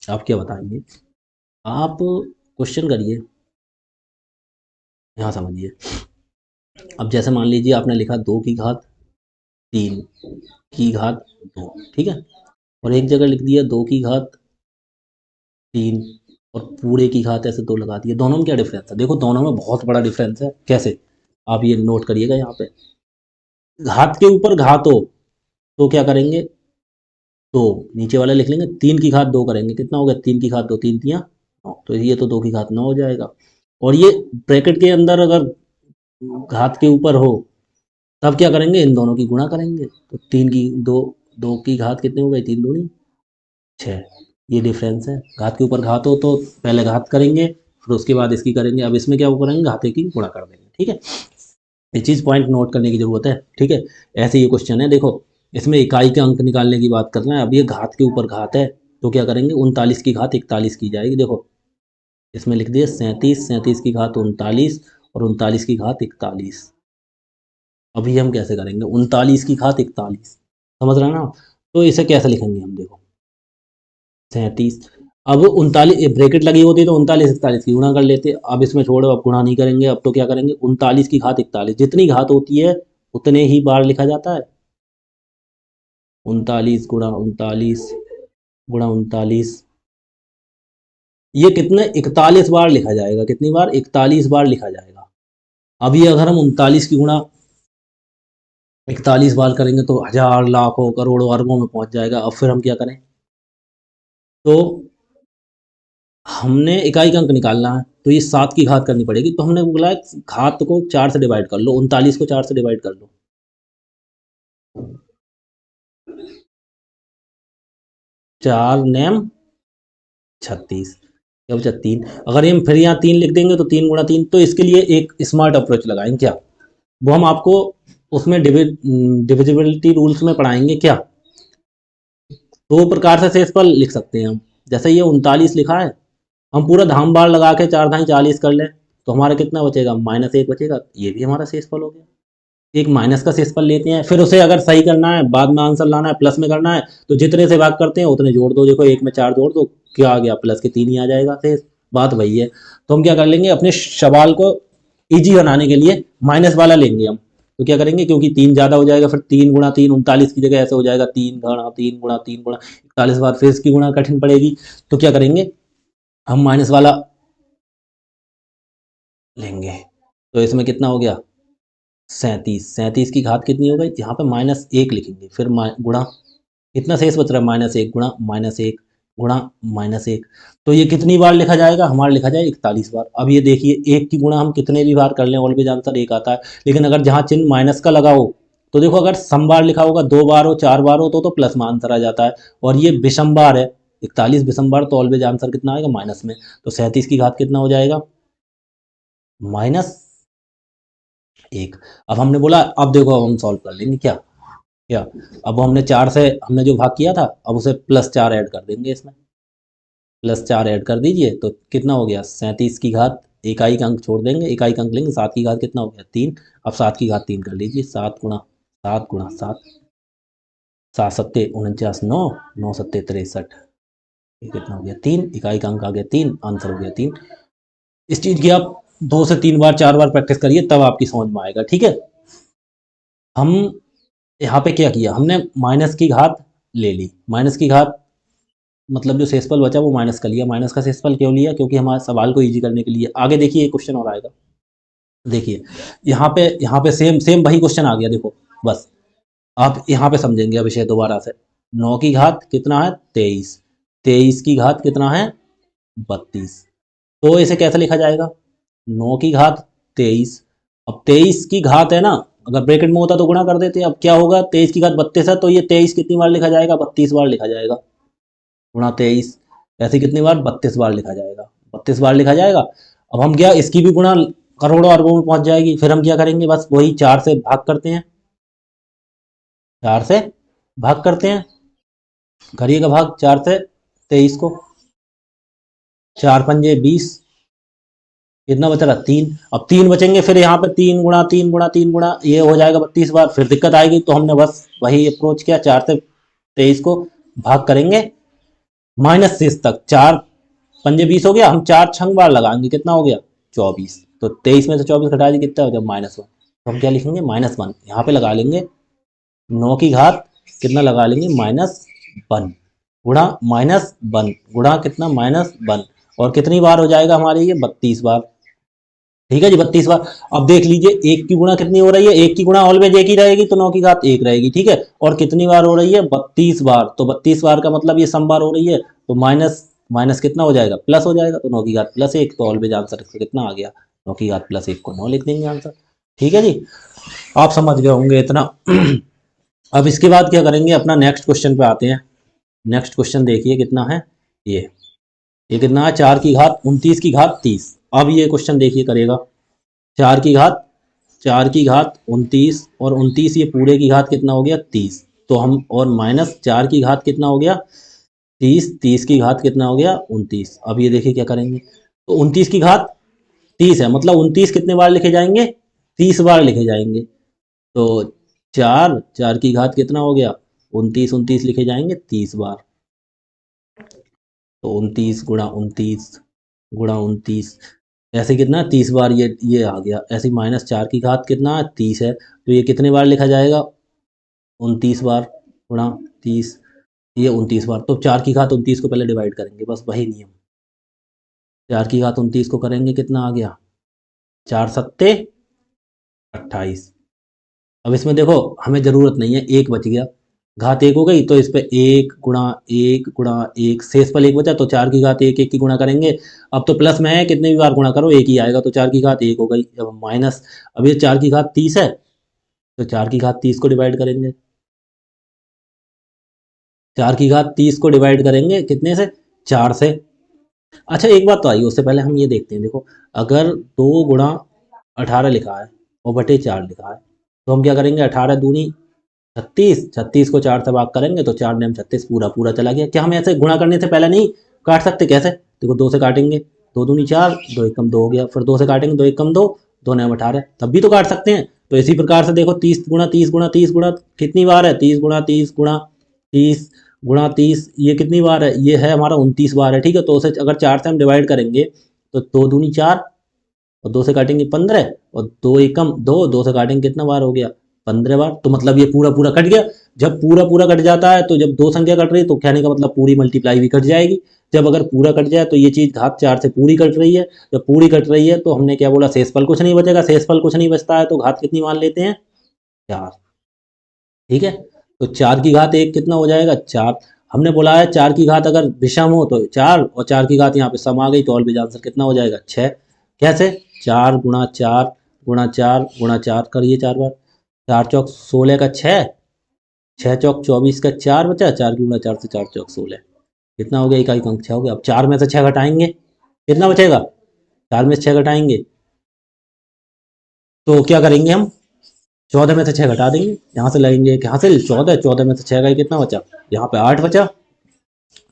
आप क्या बताएंगे, आप क्वेश्चन करिए, यहाँ समझिए। अब जैसे मान लीजिए आपने लिखा 2 की घात 3 की घात 2, ठीक है, और एक जगह लिख दिया 2 की घात 3 और पूरे की घात ऐसे 2 लगा दिए। दोनों में क्या डिफरेंस है, देखो दोनों में बहुत बड़ा डिफरेंस है। कैसे, आप ये नोट करिएगा, यहाँ पे घात के ऊपर घात हो तो क्या करेंगे, तो नीचे वाला लिख लेंगे, 3 की घात 2 करेंगे, कितना हो गया 3 की घात 2, 3 तियाँ 9, तो ये तो 2 की घात 9 हो जाएगा। और ये ब्रैकेट के अंदर अगर घात के ऊपर हो तब क्या करेंगे, इन दोनों की गुणा करेंगे, तो 3 की 2, 2 की घात कितने हो गए, 3 दूनी 6, ये डिफरेंस है। घात के ऊपर घात हो तो पहले घात करेंगे, फिर उसके बाद इसकी करेंगे। अब इसमें क्या वो करेंगे, घाते की गुणा कर देंगे। ठीक है, ये चीज़ पॉइंट नोट करने की ज़रूरत है, ठीक है। ऐसे ये क्वेश्चन है, देखो इसमें इकाई के अंक निकालने की बात करना है। अब ये घात के ऊपर घात है, तो क्या करेंगे, 39 की घात 41 की जाएगी। देखो इसमें लिख दिया 37, 37 की घात 39 और 39 की घात 41। अभी हम कैसे करेंगे, 39 की घात 41, समझ रहे हैं ना। तो इसे कैसे लिखेंगे हम, देखो 37, अब 39 ब्रैकेट लगी होती तो 39 41 की गुणा कर लेते। अब इसमें छोड़ो, अब गुणा नहीं करेंगे, अब तो क्या करेंगे, 39 की घात 41, जितनी घात होती है उतने ही बार लिखा जाता है। 39 गुणा 39 गुणा 39, ये कितने 41 बार लिखा जाएगा, कितनी बार, 41 बार लिखा जाएगा। अब ये अगर हम 39 की गुणा 41 बार करेंगे तो हजार लाखों करोड़ों अरबों में पहुंच जाएगा। अब फिर हम क्या करें, तो हमने इकाई का अंक निकालना है, तो ये 7 की घात करनी पड़ेगी। तो हमने बोला है घात को 4 से डिवाइड कर लो, 39 को 4 से डिवाइड कर लो, 4 नेम 36, क्या बचा 3। अगर हम फिर यहाँ 3 लिख देंगे तो 3 गुणा 3, तो इसके लिए एक स्मार्ट अप्रोच लगाएंगे क्या, वो हम आपको उसमें डिविजिबिलिटी रूल्स में पढ़ाएंगे क्या। दो प्रकार से शेषफल लिख सकते हैं हम। जैसे ये 39 लिखा है, हम पूरा धाम बार लगा के 4 धाई 40 कर लें, तो हमारा कितना बचेगा, -1 बचेगा। ये भी हमारा शेषफल हो गया। एक माइनस का शेषफल लेते हैं, फिर उसे अगर सही करना है, बाद में आंसर लाना है, प्लस में करना है, तो जितने से भाग करते हैं उतने जोड़ दो। देखो 1 में 4 जोड़ दो, क्या आ गया, प्लस के 3 ही आ जाएगा शेष। बात वही है। तो हम क्या कर लेंगे, अपने सवाल को इजी बनाने के लिए माइनस वाला लेंगे हम। तो क्या करेंगे, क्योंकि 3 ज्यादा हो जाएगा, फिर 3 गुणा 3 39 की जगह ऐसे हो जाएगा 3 गुणा 3 गुणा 3 गुणा 41 बार, फिर इसकी गुणा कठिन पड़ेगी। तो क्या करेंगे, हम माइनस वाला लेंगे। तो इसमें कितना हो गया, 37, 37 की घात कितनी हो गई, यहाँ पे -1 लिखेंगे, फिर गुणा, कितना शेष बच रहा है, -1 गुणा -1 गुणा -1। तो ये कितनी बार लिखा जाएगा, हमारा लिखा जाए 41 बार। अब ये देखिए, एक की गुणा हम कितने भी बार कर लें ऑलवेज आंसर एक आता है। लेकिन अगर जहाँ चिन्ह माइनस का लगा हो, तो देखो अगर सम बार लिखा होगा 2 बार हो 4 बार हो तो प्लस में आंसर आ जाता है। और ये विषम बार है, 41 विषम बार, तो ऑलवेज आंसर कितना आएगा, माइनस में। तो 37 की घात कितना हो जाएगा, -1। अब हमने बोला, अब देखो अब हम सॉल्व कर लेंगे क्या, क्या, अब हमने 4 से हमने जो भाग किया था, अब उसे +4 ऐड कर देंगे इसमें, +4 ऐड कर दीजिए, तो कितना हो गया, 37 की घात, इकाई का अंक छोड़ देंगे, इकाई का अंक लेंगे, 7 की घात कितना हो गया, 3। अब 7 की घात 3 कर लीजिए, 7 गुणा 7 गुणा 7, 7 सत्ते 49, 9 9 सत्ते 63, ये कितना हो गया, 3। इकाई का अंक आ गया 3, आंसर हो गया 3। इस चीज़ की आप 2 से 3 बार 4 बार प्रैक्टिस करिए, तब आपकी समझ में आएगा, ठीक है। हम यहाँ पे क्या किया, हमने माइनस की घात ले ली, माइनस की घात मतलब जो शेषफल बचा वो माइनस का लिया। माइनस का शेषफल क्यों लिया, क्योंकि हमारे सवाल को इजी करने के लिए। आगे देखिए एक क्वेश्चन और आएगा, देखिए यहाँ पे सेम सेम वही क्वेश्चन आ गया, देखो बस आप यहाँ पे समझेंगे अब विषय दोबारा से। 9 की घात कितना है, 23, 23 की घात कितना है, 32। तो इसे कैसे लिखा जाएगा, 9 की घात 23, अब 23 की घात है ना, अगर ब्रैकेट में होता तो गुणा कर देते। अब क्या होगा, 23 की घात 32 है, तो ये 23 कितनी बार लिखा जाएगा, 32 बार लिखा जाएगा, गुणा 23, ऐसे कितनी बार, 32 बार लिखा जाएगा, 32 बार लिखा जाएगा। अब हम क्या, इसकी भी गुणा करोड़ों अरबों में पहुंच जाएगी। फिर हम क्या करेंगे, बस वही 4 से भाग करते हैं, 4 से भाग करते हैं, करिएगा भाग 4 से 23 को, 4 पंजे 20, कितना बच रहा, 3। अब 3 बचेंगे, फिर यहाँ पे 3 गुणा 3 गुणा 3 गुणा, ये हो जाएगा 32 बार। फिर दिक्कत आएगी, तो हमने बस वही अप्रोच किया, 4 से 23 को भाग करेंगे माइनस शेष तक, 4 पंजे 20 हो गया, हम 4 छंग बार लगाएंगे, कितना हो गया, 24। तो 23 में से 24 घटा दी, कितना हो जाए, -1। तो हम क्या लिखेंगे, -1, यहाँ पे लगा लेंगे 9 की घात कितना लगा लेंगे, -1 गुणा -1 गुणा कितना, -1। और कितनी बार हो जाएगा हमारे ये, 32 बार, ठीक है जी, 32 बार। अब देख लीजिए, एक की गुणा कितनी हो रही है, एक की गुणा ऑलवेज एक ही रहेगी, तो 9 की घात 1 रहेगी, ठीक है। और कितनी बार हो रही है, 32 बार, तो 32 बार का मतलब ये सम बार हो रही है, तो माइनस माइनस कितना हो जाएगा, प्लस हो जाएगा, तो 9 की घात +1, तो ऑलवेज आंसर इसका कितना आ गया, 9 की घात +1 को 9 लिख देंगे आंसर, ठीक है जी। आप समझ गए होंगे इतना। अब इसके बाद क्या करेंगे, अपना नेक्स्ट क्वेश्चन पे आते हैं। नेक्स्ट क्वेश्चन देखिए कितना है, ये कितना है, 4 की घात 29 की घात 30। अब ये क्वेश्चन देखिए करेगा, 4 की घात 4 की घात 29 और 29 ये पूरे की घात कितना हो गया 30। तो हम और माइनस 4 की घात कितना हो गया 30, 30 की घात कितना हो गया 29। अब ये देखिए क्या करेंगे, तो 29 की घात 30 है, मतलब 29 कितने बार लिखे जाएंगे 30 बार लिखे जाएंगे। तो 4, 4 की घात कितना हो गया 29, 29 लिखे जाएंगे 30 बार। तो 29 गुणा 29 गुणा 29 ऐसे कितना 30 बार ये आ गया। ऐसे माइनस 4 की घात कितना 30 है, तो ये कितने बार लिखा जाएगा 29 बार गुणा 30, ये 29 बार। तो 4 की घात 29 को पहले डिवाइड करेंगे, बस वही नियम। 4 की घात 29 को करेंगे कितना आ गया 4 सत्ते 28। अब इसमें देखो हमें ज़रूरत नहीं है, एक बच गया, घात एक हो गई, तो इस पे एक गुणा एक शेष पर एक बचा, तो 4 की घात एक एक की गुणा करेंगे। अब तो प्लस में है, कितने भी बार गुणा करो एक ही आएगा, तो 4 की घात एक हो गई। अब माइनस, अब ये 4 की घात 30 है, तो 4 की घात 30 को डिवाइड करेंगे। 4 की घात 30 को डिवाइड करेंगे कितने से 4 से। अच्छा एक बात तो आई, उससे पहले हम ये देखते हैं, देखो अगर 2 गुणा 18 लिखा है और बटे 4 लिखा है, तो हम क्या करेंगे 18 दूनी 36, 36 को 4 से भाग करेंगे तो 4 नेम 36 पूरा पूरा चला गया। क्या हम ऐसे गुणा करने से पहले नहीं काट सकते, कैसे देखो 2 से काटेंगे, 2 दूनी 4, 2 एकम 2 हो गया, फिर 2 से काटेंगे 2 एकम 2, 2 नेम 18, तब भी तो काट सकते हैं। तो इसी प्रकार से देखो 30 गुणा 30 गुणा 30 गुणा कितनी बार है 30 गुणा 30 गुणा 30 गुणा 30, ये कितनी बार है, ये है हमारा 29 बार है, ठीक है। तो उसे अगर 4 से हम डिवाइड करेंगे तो 2 दूनी 4 और 2 से काटेंगे 15, और 2 एकम 2, 2 से काटेंगे कितना बार हो गया 15 बार। तो मतलब ये पूरा पूरा कट गया। जब पूरा पूरा कट जाता है, तो जब दो संख्या कट रही है तो कहने का मतलब पूरी मल्टीप्लाई भी कट जाएगी। जब अगर पूरा कट जाए तो ये चीज़ घात 4 से पूरी कट रही है। जब पूरी कट रही है तो हमने क्या बोला शेषफल कुछ नहीं बचेगा, शेषफल कुछ नहीं बचता है तो घात कितनी मान लेते हैं 4, ठीक है। तो 4 की घात एक कितना हो जाएगा 4। हमने बोला है 4 की घात अगर विषम हो तो 4, और 4 की घात यहाँ पे सम आ गई तो ऑलवेज आंसर कितना हो जाएगा 6। कैसे 4 गुणा 4 गुणा 4 गुणा 4 करिए 4 बार, 4 चौक 16 का 6, 6 चौक 24 का 4 बचा, 4 की गुणा 4 से 4 चौक 16, कितना हो गया इकाई अंक 6 हो गया। अब 4 में से 6 घटाएंगे कितना बचेगा, 4 में से 6 घटाएंगे तो क्या करेंगे हम 14 में से 6 घटा देंगे, यहाँ से लगेंगे कि हासिल 14, 14 में से 6 का कितना बचा, यहाँ पे 8 बचा,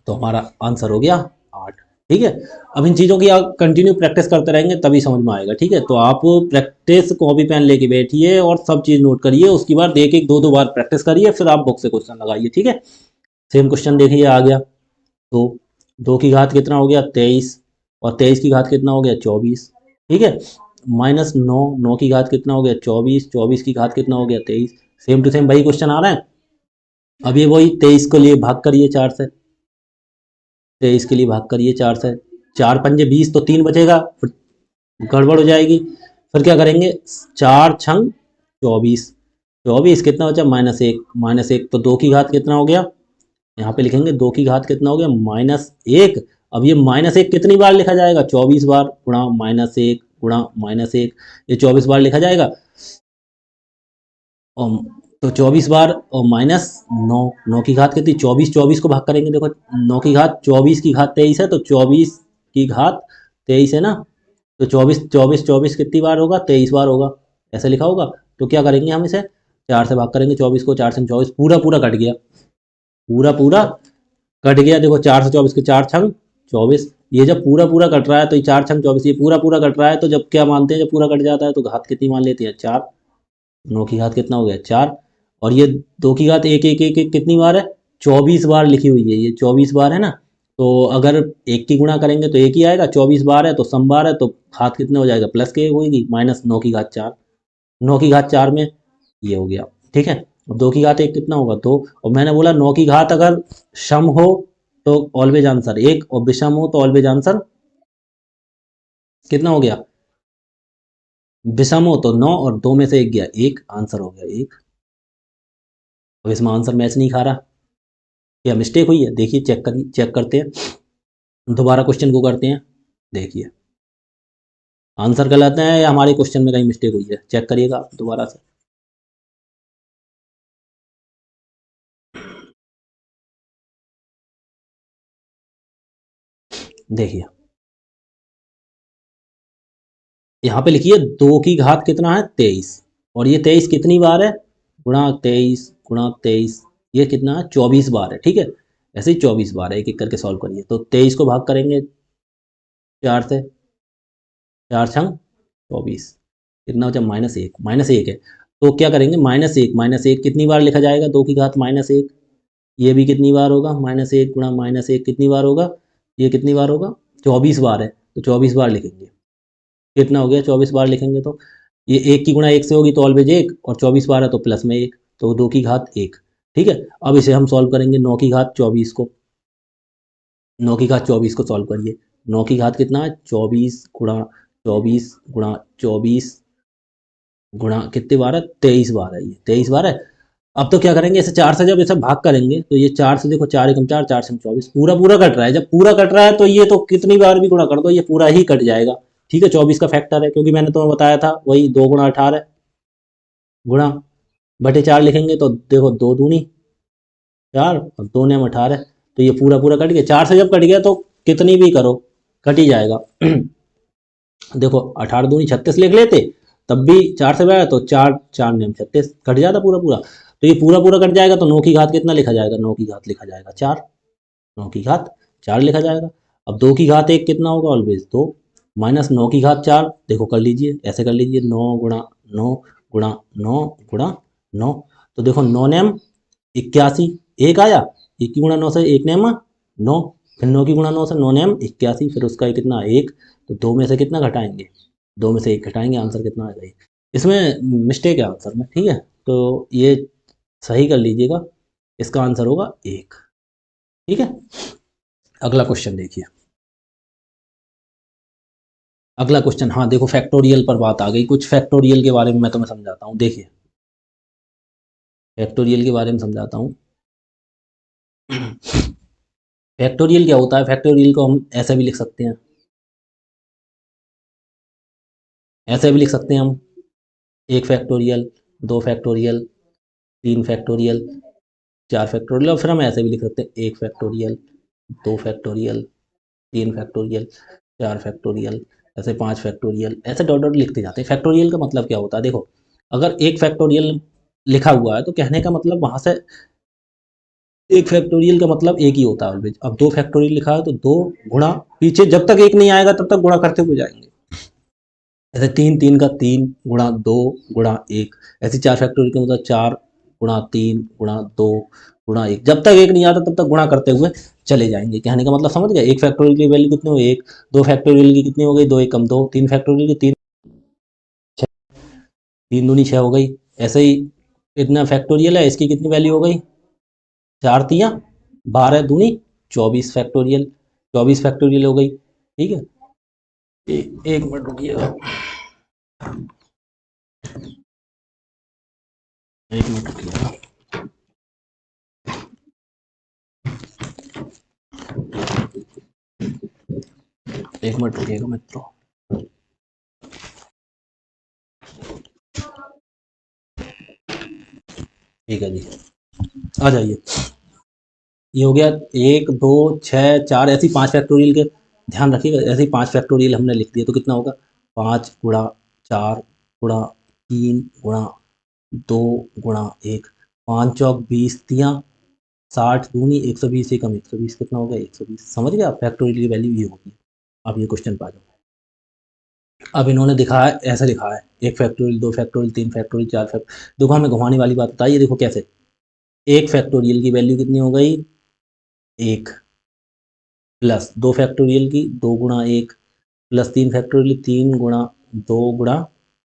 तो हमारा आंसर हो गया 8, ठीक है। अब इन चीज़ों की आप कंटिन्यू प्रैक्टिस करते रहेंगे तभी समझ में आएगा, ठीक है। तो आप प्रैक्टिस कॉपी पेन लेके बैठिए और सब चीज़ नोट करिए, उसके बाद एक एक दो दो बार प्रैक्टिस करिए, फिर आप बुक से क्वेश्चन लगाइए, ठीक है। सेम क्वेश्चन देखिए आ गया, तो 2 की घात कितना हो गया 23, और 23 की घात कितना हो गया 24, ठीक है। माइनस 9, 9 की घात कितना हो गया 24, 24 की घात कितना हो गया 23। सेम टू सेम वही क्वेश्चन आ रहा है। अब ये वही 23 को लिए भाग करिए 4 से, 23 के लिए भाग करिए 4 से, 4 पंजे 20, तो 3 बचेगा, फिर गड़बड़ हो जाएगी। फिर क्या करेंगे 4 छंग 24, 24 कितना बचा -1, -1 तो 2 की घात कितना हो गया, यहाँ पे लिखेंगे 2 की घात कितना हो गया -1। अब ये -1 कितनी बार लिखा जाएगा 24 बार गुणा -1 गुणा -1, ये 24 बार लिखा जाएगा। और तो 24 बार और माइनस 9, 9 की घात कितनी 24, 24 को भाग करेंगे, देखो 9 की घात 24 की घात 23 है, तो 24 की घात 23 है ना, तो 24 24 24 कितनी बार होगा 23 बार होगा, ऐसे लिखा होगा। तो क्या करेंगे हम इसे 4 से भाग करेंगे, 24 को 4 से 24 पूरा पूरा कट गया, पूरा पूरा कट गया। देखो 4 से 24 के 4 छंग 24, ये जब पूरा पूरा कट रहा है तो ये 4 छंग 24 ये पूरा पूरा कट रहा है, तो जब क्या मानते हैं जब पूरा कट जाता है तो घात कितनी मान लेते हैं 4। 9 की घात कितना हो गया 4, और ये 2 की घात एक एक एक एक कितनी बार है 24 बार लिखी हुई है, ये 24 बार है ना। तो अगर एक की गुणा करेंगे तो एक ही आएगा, 24 बार है तो सम बार है, तो घात कितने हो जाएगा प्लस के होगी, -9 की घात 4, 9 की घात 4 में ये हो गया, ठीक है। अब 2 की घात एक कितना होगा 2, और मैंने बोला 9 की घात अगर सम हो तो ऑलवेज आंसर 1, और विषम हो तो ऑलवेज आंसर कितना हो गया, विषम हो तो 9 और 2 में से 1 गया 1, आंसर हो गया 1। अब इसमें आंसर मैच नहीं खा रहा, क्या मिस्टेक हुई है, देखिए चेक करिए, चेक करते हैं, दोबारा क्वेश्चन को करते हैं, देखिए आंसर गलत है या हमारे क्वेश्चन में कहीं मिस्टेक हुई है, चेक करिएगा आप दोबारा से। देखिए यहाँ पे लिखिए 2 की घात कितना है 23, और ये 23 कितनी बार है, गुणा 23 ये कितना है, 24 बार है। ठीक है, ऐसे ही 24 बार है, एक एक करके सॉल्व करिए। तो 23 को भाग करेंगे 4 से, 4 छंग 24, कितना हो जाए -1, -1 है। तो क्या करेंगे, -1 कितनी बार लिखा जाएगा, 2 की घात -1, ये भी कितनी बार होगा, -1 गुणा -1 कितनी बार होगा, ये कितनी बार होगा, 24 बार है। तो 24 बार लिखेंगे, कितना हो गया, 24 बार लिखेंगे तो ये 1 की गुणा 1 से होगी तो ऑलवेज 1, और 24 बार है तो प्लस में 1, तो 2 की घात 1। ठीक है, अब इसे हम सॉल्व करेंगे, 9 की घात 24 को, 9 की घात 24 को सॉल्व करिए। 9 की घात कितना है, 24 गुणा कितनी बार है, 23 बार है, ये 23 बार है। अब तो क्या करेंगे, इसे 4 से जब इसे भाग करेंगे तो ये 4 से देखो, 4 एकम 4, 4 छंग 24, पूरा पूरा कट रहा है। जब पूरा कट रहा है तो ये तो कितनी बार भी गुणा कर दो ये पूरा ही कट जाएगा। ठीक है, 24 का फैक्टर है, क्योंकि मैंने तुम्हें बताया था वही 2 गुणा 18 गुणा बटे 4 लिखेंगे तो देखो 2 दूनी 4 और 2 ने 18, तो ये पूरा पूरा कट गया। 4 से जब कट गया तो कितनी भी करो कट ही जाएगा। देखो 18 दूनी 36 लिख लेते, तब भी 4 से बढ़ा तो 4 4 ने 36 कट जाता पूरा पूरा। तो ये पूरा पूरा कट जाएगा, तो 9 की घात कितना लिखा जाएगा, 9 की घात लिखा जाएगा 4, 9 की घात 4 लिखा जाएगा। अब 2 की घात 1 कितना होगा, ऑलवेज 2, -9 की घात 4, देखो कर लीजिए, ऐसे कर लीजिए, 9 गुणा 9 गुणा 9 गुणा 9। तो देखो 9 नेम 81, एक आया, 1 की गुणा 9 से 1 नेम 9, फिर 9 की गुणा 9 से 9 नेम 81, फिर उसका ये कितना 1, तो 2 में से कितना घटाएंगे, 2 में से 1 घटाएंगे, आंसर कितना आ जाएगा। इसमें मिस्टेक है आंसर में। ठीक है, तो ये सही कर लीजिएगा, इसका आंसर होगा 1। ठीक है, अगला क्वेश्चन देखिए। अगला क्वेश्चन, हाँ देखो फैक्टोरियल पर बात आ गई, कुछ फैक्टोरियल के बारे में मैं तुम्हें समझाता हूँ। देखिए फैक्टोरियल के बारे में समझाता हूँ। फैक्टोरियल क्या होता है, फैक्टोरियल को हम ऐसे भी लिख सकते हैं, ऐसे भी लिख सकते हैं हम, 1 फैक्टोरियल, 2 फैक्टोरियल, 3 फैक्टोरियल, 4 फैक्टोरियल, और फिर हम ऐसे भी लिख सकते हैं, 1 फैक्टोरियल, 2 फैक्टोरियल, 3 फैक्टोरियल, 4 फैक्टोरियल, ऐसे 5 फैक्टोरियल, ऐसे डॉट डॉट लिखते जाते हैं। फैक्टोरियल का मतलब क्या होता है, देखो अगर 1 फैक्टोरियल लिखा हुआ है तो कहने का मतलब वहां से 1 फैक्टोरियल का मतलब एक ही होता है ऑलवेज। अब 2 फैक्टोरियल लिखा है तो 2 गुणा, पीछे जब तक 1 नहीं आएगा तब तक गुणा करते हुए जाएंगे। ऐसे 3 3 का 3 गुणा 2 गुणा 1, ऐसे 4 फैक्टोरियल का मतलब 4 गुणा 3 गुणा 2 गुणा 1, जब तक 1 नहीं आता तब तक गुणा करते हुए चले जाएंगे। कहने का मतलब समझ गए, 1 फैक्टोरियल की वैल्यू कितनी हो 1, 2 फैक्टोरियल की कितनी हो गई 2 एकम 2, 3 फैक्टोरियल की 3, 3 दूनी 6 हो गई। ऐसे ही इतना फैक्टोरियल है, इसकी कितनी वैल्यू हो गई 4 3 12 दूनी 24 फैक्टोरियल हो गई। ठीक है, एक मिनट रुकिएगा, एक मिनट रुकिएगा। एक मिनट रुकिएगा मित्रों। ठीक है जी, आ जाइए। ये हो गया 1 2 6 4, ऐसी 5 फैक्टोरियल के, ध्यान रखिएगा, ऐसे ही 5 फैक्टोरियल हमने लिख दिए तो कितना होगा, 5 गुणा 4 गुणा 3 गुणा 2 गुणा 1, 5 चौक 20 3 60 दूनी 120 एकम 120, कितना होगा 120। समझ गए आप, फैक्टोरियल की वैल्यू ये होगी। अब ये क्वेश्चन पा जाओ। अब इन्होंने दिखा है, ऐसे लिखा है, 1 फैक्टोरियल 2 फैक्टोरियल 3 फैक्टोरियल 4 फैक्टोरियल, देखो हमें घुमाने वाली बात बताइए, देखो कैसे, 1 फैक्टोरियल की वैल्यू कितनी हो गई 1, प्लस 2 फैक्टोरियल की 2 गुणा 1, प्लस 3 फैक्टोरियल की 3 गुणा 2 गुणा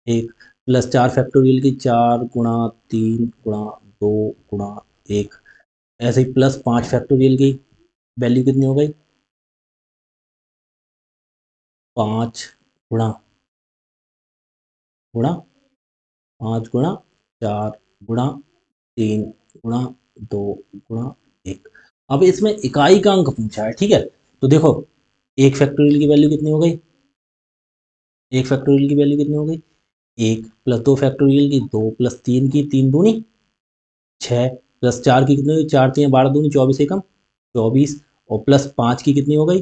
1, प्लस 4 फैक्टोरियल की 4 गुणा 3 गुणा 2 गुणा 1, ऐसे ही प्लस 5 फैक्टोरियल की वैल्यू कितनी हो गई 5 गुणा गुणा 5 गुणा 4 गुणा 3 गुणा 2 गुणा 1। अब इसमें इकाई का अंक पूछा है। ठीक है, तो देखो 1 फैक्टोरियल की वैल्यू कितनी हो गई, 1 फैक्टोरियल की वैल्यू कितनी हो गई 1, प्लस 2 फैक्टोरियल की 2, प्लस 3 की 3 दूनी 6, प्लस 4 की कितनी हुई 4 3 12 दूनी 24 एकम 24, और प्लस 5 की कितनी हो गई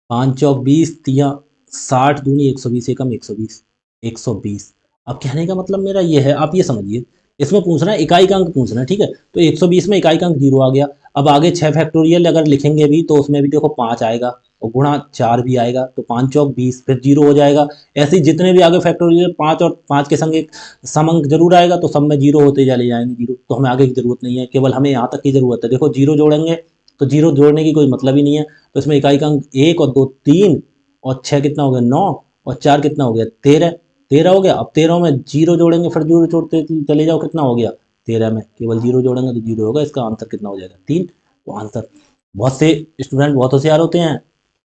5 चौक 20 3 60 दूनी 120 एकम 120 120। अब कहने का मतलब मेरा ये है, आप ये समझिए, इसमें पूछ रहा है इकाई का अंक पूछना है, ठीक है। तो 120 में इकाई का अंक 0 आ गया। अब आगे 6 फैक्टोरियल अगर लिखेंगे भी तो उसमें भी देखो 5 आएगा और गुणा 4 भी आएगा, तो 5 चौक 20, फिर 0 हो जाएगा। ऐसे ही जितने भी आगे फैक्टोरियल 5 और 5 के संग एक सम अंक जरूर आएगा, तो सब में 0 होते चले जाएंगे 0, तो हमें आगे की जरूरत नहीं है, केवल हमें यहाँ तक की जरूरत है। देखो 0 जोड़ेंगे तो 0 जोड़ने की कोई मतलब ही नहीं है, तो इसमें इकाई का अंक 1 और 2 3 और 6 कितना हो गया 9 और 4 कितना हो गया 13, 13 हो गया। अब 13 में 0 जोड़ेंगे, फिर 0 जोड़ते चले जाओ, कितना हो गया 13 में केवल 0 जोड़ेंगे तो 0 होगा, इसका आंसर कितना हो जाएगा 3। तो आंसर, बहुत से स्टूडेंट बहुत होशियार होते हैं,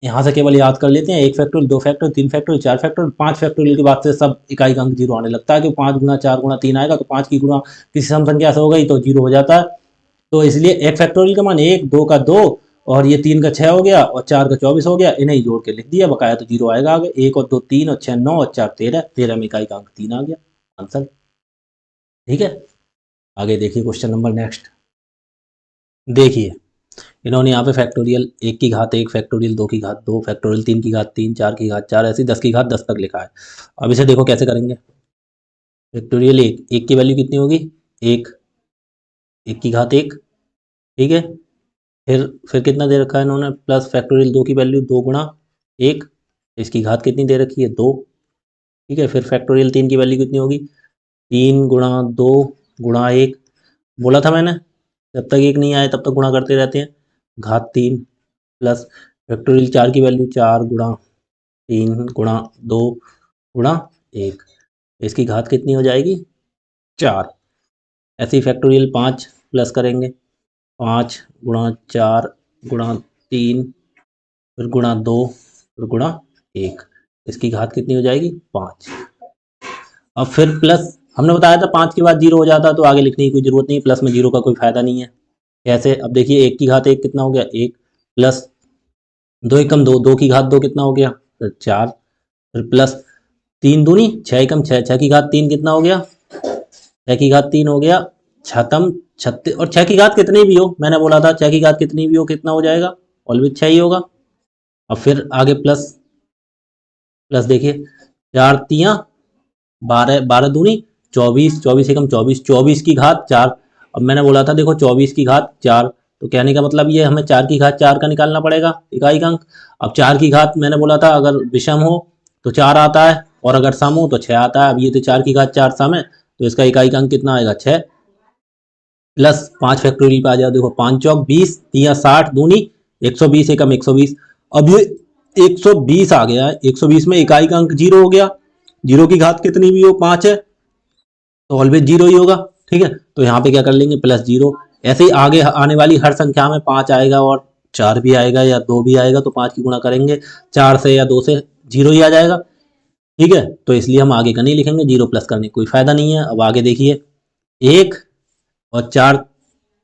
यहाँ से केवल याद कर लेते हैं 1 factorial 2 factorial 3 factorial 4 factorial 5 factorial के बाद से सब इकाई का अंक 0 आने लगता है कि 5 गुना 4 गुना 3 आएगा, तो 5 की गुना किसी सम संख्या से हो गई तो 0 हो जाता है। तो इसलिए 1 फैक्टोरियल का मान 1, 2 का 2 और ये 3 का 6 हो गया और 4 का 24 हो गया, इन्हें ही जोड़ के लिख दिया, बकाया तो 0 आएगा आगे। 1 और 2 3 और 6 9 और 4 13, 13 में इकाई का अंक 3 आ गया आंसर। ठीक है, आगे देखिए क्वेश्चन नंबर नेक्स्ट। देखिए इन्होंने यहाँ पे फैक्टोरियल 1 की घात 1 फैक्टोरियल 2 की घात 2 फैक्टोरियल 3 की घात 3 4 की घात 4 ऐसी 10 की घात 10 तक लिखा है। अब इसे देखो कैसे करेंगे। फैक्टोरियल 1, 1 की वैल्यू कितनी होगी 1, 1 की घात 1, ठीक है। फिर कितना दे रखा है इन्होंने, प्लस फैक्टोरियल 2 की वैल्यू 2 गुणा 1, इसकी घात कितनी दे रखी है 2, ठीक है। फिर फैक्टोरियल 3 की वैल्यू कितनी होगी 3 गुणा 2 गुणा 1, बोला था मैंने जब तक 1 नहीं आए तब तक गुणा करते रहते हैं, घात 3, प्लस फैक्टोरियल 4 की वैल्यू 4 गुणा 3 गुणा 2 गुणा 1, इसकी घात कितनी हो जाएगी 4। ऐसे ही फैक्टोरियल 5 प्लस करेंगे 5 गुणा 4 गुणा 3 फिर गुणा 2 फिर गुणा 1, इसकी घात कितनी हो जाएगी 5। अब फिर प्लस, हमने बताया था 5 के बाद 0 हो जाता तो आगे लिखने की कोई जरूरत नहीं, प्लस में 0 का कोई फायदा नहीं है। कैसे, अब देखिए 1 की घात 1 कितना हो गया 1, प्लस 2 एकम 2, 2 की घात 2 कितना हो गया 4, फिर प्लस 3 दूनी 6 एकम 6, 6 की घात 3 कितना हो गया 6 की घात 3 हो गया 6 36, और 6 की घात कितनी भी हो, मैंने बोला था 6 की घात कितनी भी हो कितना हो जाएगा ऑलवेज 6 ही होगा। अब फिर आगे प्लस, प्लस देखिए 4 तियाँ 12, 12 दूनी 24, 24 एकम 24, 24 की घात 4। अब मैंने बोला था देखो 24 की घात 4, तो कहने का मतलब ये हमें 4 की घात 4 का निकालना पड़ेगा इकाई का अंक। अब 4 की घात मैंने बोला था अगर विषम हो तो 4 आता है और अगर सम हो तो 6 आता है। अब ये तो 4 की घात 4 सम है, तो इसका इकाई का अंक कितना आएगा 6, प्लस 5 फैक्टोरियल पे आ जाओ, देखो 5 चौक 20 तिया 60 दूनी 120 एकम 120। अब ये 120 आ गया, 120 में इकाई का अंक 0 हो गया, 0 की घात कितनी भी हो 5 है तो ऑलवेज 0 ही होगा, ठीक है। तो यहाँ पे क्या कर लेंगे प्लस 0। ऐसे ही आगे आने वाली हर संख्या में 5 आएगा और 4 भी आएगा या 2 भी आएगा, तो 5 की गुणा करेंगे 4 से या 2 से 0 ही आ जाएगा, ठीक है। तो इसलिए हम आगे का नहीं लिखेंगे, 0 प्लस करने का कोई फायदा नहीं है। अब आगे देखिए 1 और 4,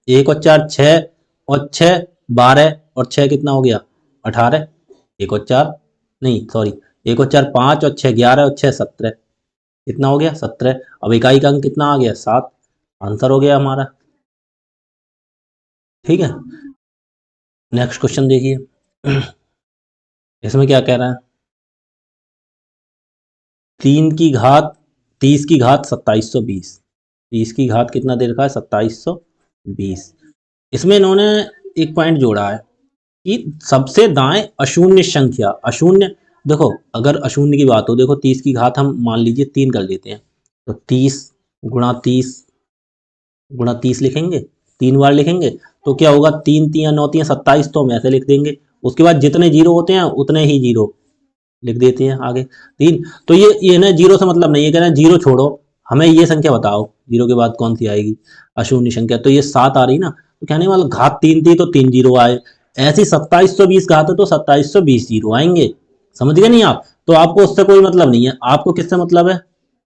1 और 4 6 और 6 12 और 6 कितना हो गया 18, 1 और 4 नहीं सॉरी 1 और 4 5 और 6 11 और 6 17, कितना हो गया 17। अब इकाई का अंक कितना आ गया 7, आंसर हो गया हमारा, ठीक है। नेक्स्ट क्वेश्चन देखिए इसमें क्या कह रहा है, 3 की घात 30 की घात 2720, 30 की घात कितना दे रखा है 2720। इसमें इन्होंने एक पॉइंट जोड़ा है कि सबसे दाएं अशून्य संख्या, अशून्य, देखो अगर अशून्य की बात हो, देखो 30 की घात हम मान लीजिए 3 कर लेते हैं, तो 30 गुणा 30 गुणा 30 लिखेंगे, 3 बार लिखेंगे, तो क्या होगा 3 तिया 9 तिया 27, तो हम ऐसे लिख देंगे। उसके बाद जितने जीरो होते हैं उतने ही जीरो लिख देते हैं आगे 3। तो ये ना जीरो से मतलब नहीं है, कह रहे हैं जीरो छोड़ो हमें ये संख्या बताओ जीरो के बाद कौन सी आएगी अशून्य संख्या, तो ये 7 आ रही ना, तो कहने वाला घात 3 थी तो 3 जीरो आए, ऐसी 2720 घात है तो 2720 जीरो आएंगे, समझ गए नहीं आप। तो आपको उससे कोई मतलब नहीं है, आपको किससे मतलब है,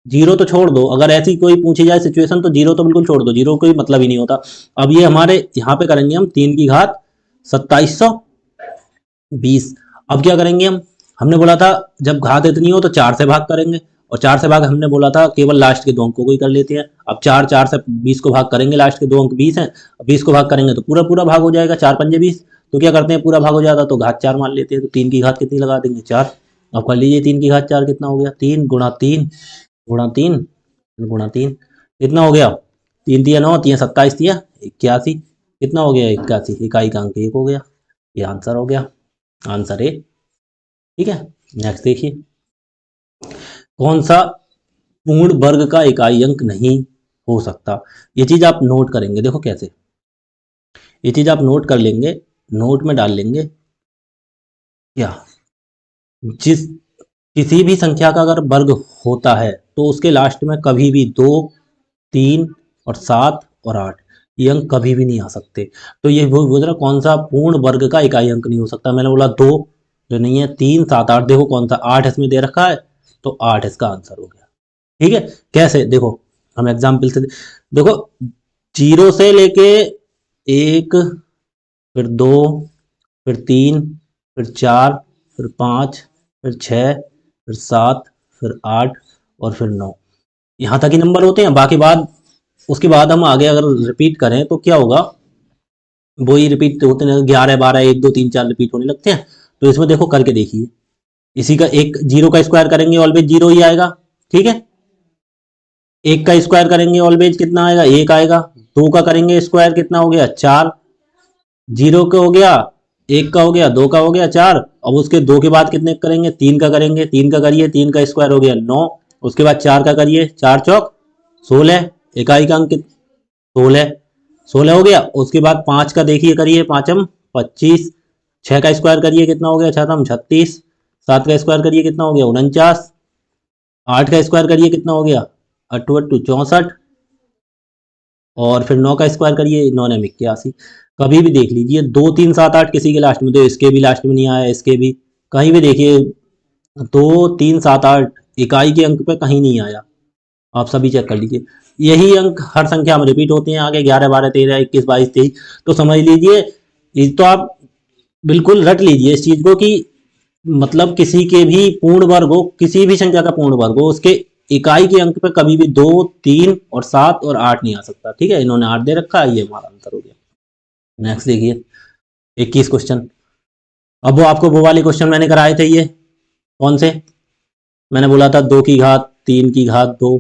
जीरो तो छोड़ दो, अगर ऐसी कोई पूछी जाए सिचुएशन तो जीरो तो बिल्कुल छोड़ दो, जीरो कोई मतलब ही नहीं होता। अब ये हमारे यहाँ पे करेंगे हम 3 की घात 2720। अब क्या करेंगे हम, हमने बोला था जब घात इतनी हो तो 4 से भाग करेंगे, और 4 से भाग हमने बोला था केवल लास्ट के 2 अंकों को ही कर लेते हैं। अब 4 4 से 20 को भाग करेंगे, लास्ट के 2 अंक 20 हैं, 20 को भाग करेंगे तो पूरा पूरा भाग हो जाएगा, 4 पंजे 20, तो क्या करते हैं पूरा भाग हो जाता तो घात 4 मान लेते हैं, तो 3 की घात कितनी लगा देंगे 4। अब कर लीजिए 3 की घात 4 कितना हो गया 3 गुणा 3 गुणा 3, गुणा 3 कितना हो गया? 3 तिया 9, 3 27 तिया 81, कितना हो गया? 81, इकाई का अंक 1 हो गया। ये आंसर हो गया, आंसर ए। ठीक है, नेक्स्ट देखिए, कौन सा पूर्ण वर्ग का इकाई अंक नहीं हो सकता? ये चीज आप नोट करेंगे, देखो कैसे, ये चीज आप नोट कर लेंगे, नोट में डाल लेंगे क्या, जिस किसी भी संख्या का अगर वर्ग होता है तो उसके लास्ट में कभी भी 2, 3 और 7 और 8 ये अंक कभी भी नहीं आ सकते। तो ये वो बोल रहा कौन सा पूर्ण वर्ग का इकाई अंक नहीं हो सकता? मैंने बोला 2 जो नहीं है, 3, 7, 8, देखो कौन सा 8 इसमें दे रखा है, तो 8 इसका आंसर हो गया। ठीक है, कैसे देखो, हम एग्जाम्पल से देखो, 0 से लेके 1, फिर 2, फिर 3, फिर 4, फिर 5, फिर 6, फिर 7, फिर 8 और फिर 9, यहाँ तक ही नंबर होते हैं। बाकी बाद उसके बाद हम आगे अगर रिपीट करें तो क्या होगा, वही रिपीट होते हैं, 11, 12, 1, 2, 3, 4 रिपीट होने लगते हैं। तो इसमें देखो करके देखिए, इसी का एक जीरो का स्क्वायर करेंगे ऑलवेज जीरो ही आएगा। ठीक है, एक का स्क्वायर करेंगे ऑलवेज कितना आएगा? एक आएगा। दो का करेंगे स्क्वायर कितना हो गया? 4। जीरो का हो गया, एक का हो गया, दो का हो गया, 4। अब उसके दो के बाद कितने करेंगे? 3 का करेंगे, 3 का करिए, 3 का स्क्वायर हो गया 9। उसके बाद 4 का करिए, 4 चौक 16, इकाई का अंक 16, 16 हो गया। उसके बाद 5 का देखिए करिए, पाँचम 25। 6 का स्क्वायर करिए कितना हो गया? छठम 36। 7 का स्क्वायर करिए कितना हो गया? 49। 8 का स्क्वायर करिए कितना हो गया? 8 8 64। और फिर 9 का स्क्वायर करिए, 9 9 81। कभी भी देख लीजिए 2 3 7 8 किसी के लास्ट में, तो इसके भी लास्ट में नहीं आया, इसके भी कहीं भी देखिए 2 3 7 8 इकाई के अंक पे कहीं नहीं आया। आप सभी चेक कर लीजिए, यही अंक हर संख्या में रिपीट होते हैं आगे, 11 12 13 21 22 23। तो समझ लीजिए, इस तो आप बिल्कुल रट लीजिए इस चीज को कि मतलब किसी के भी पूर्ण वर्ग हो, किसी भी संख्या का पूर्ण वर्ग हो, उसके इकाई के अंक पे कभी भी 2 3 और 7 और 8 नहीं आ सकता। ठीक है, इन्होंने 8 दे रखा है, ये हमारा आंसर हो गया। नेक्स्ट देखिए, 21 क्वेश्चन। अब वो आपको वो वाले क्वेश्चन मैंने कराए थे, ये कौन से, मैंने बोला था 2 की घात 3 की घात 2,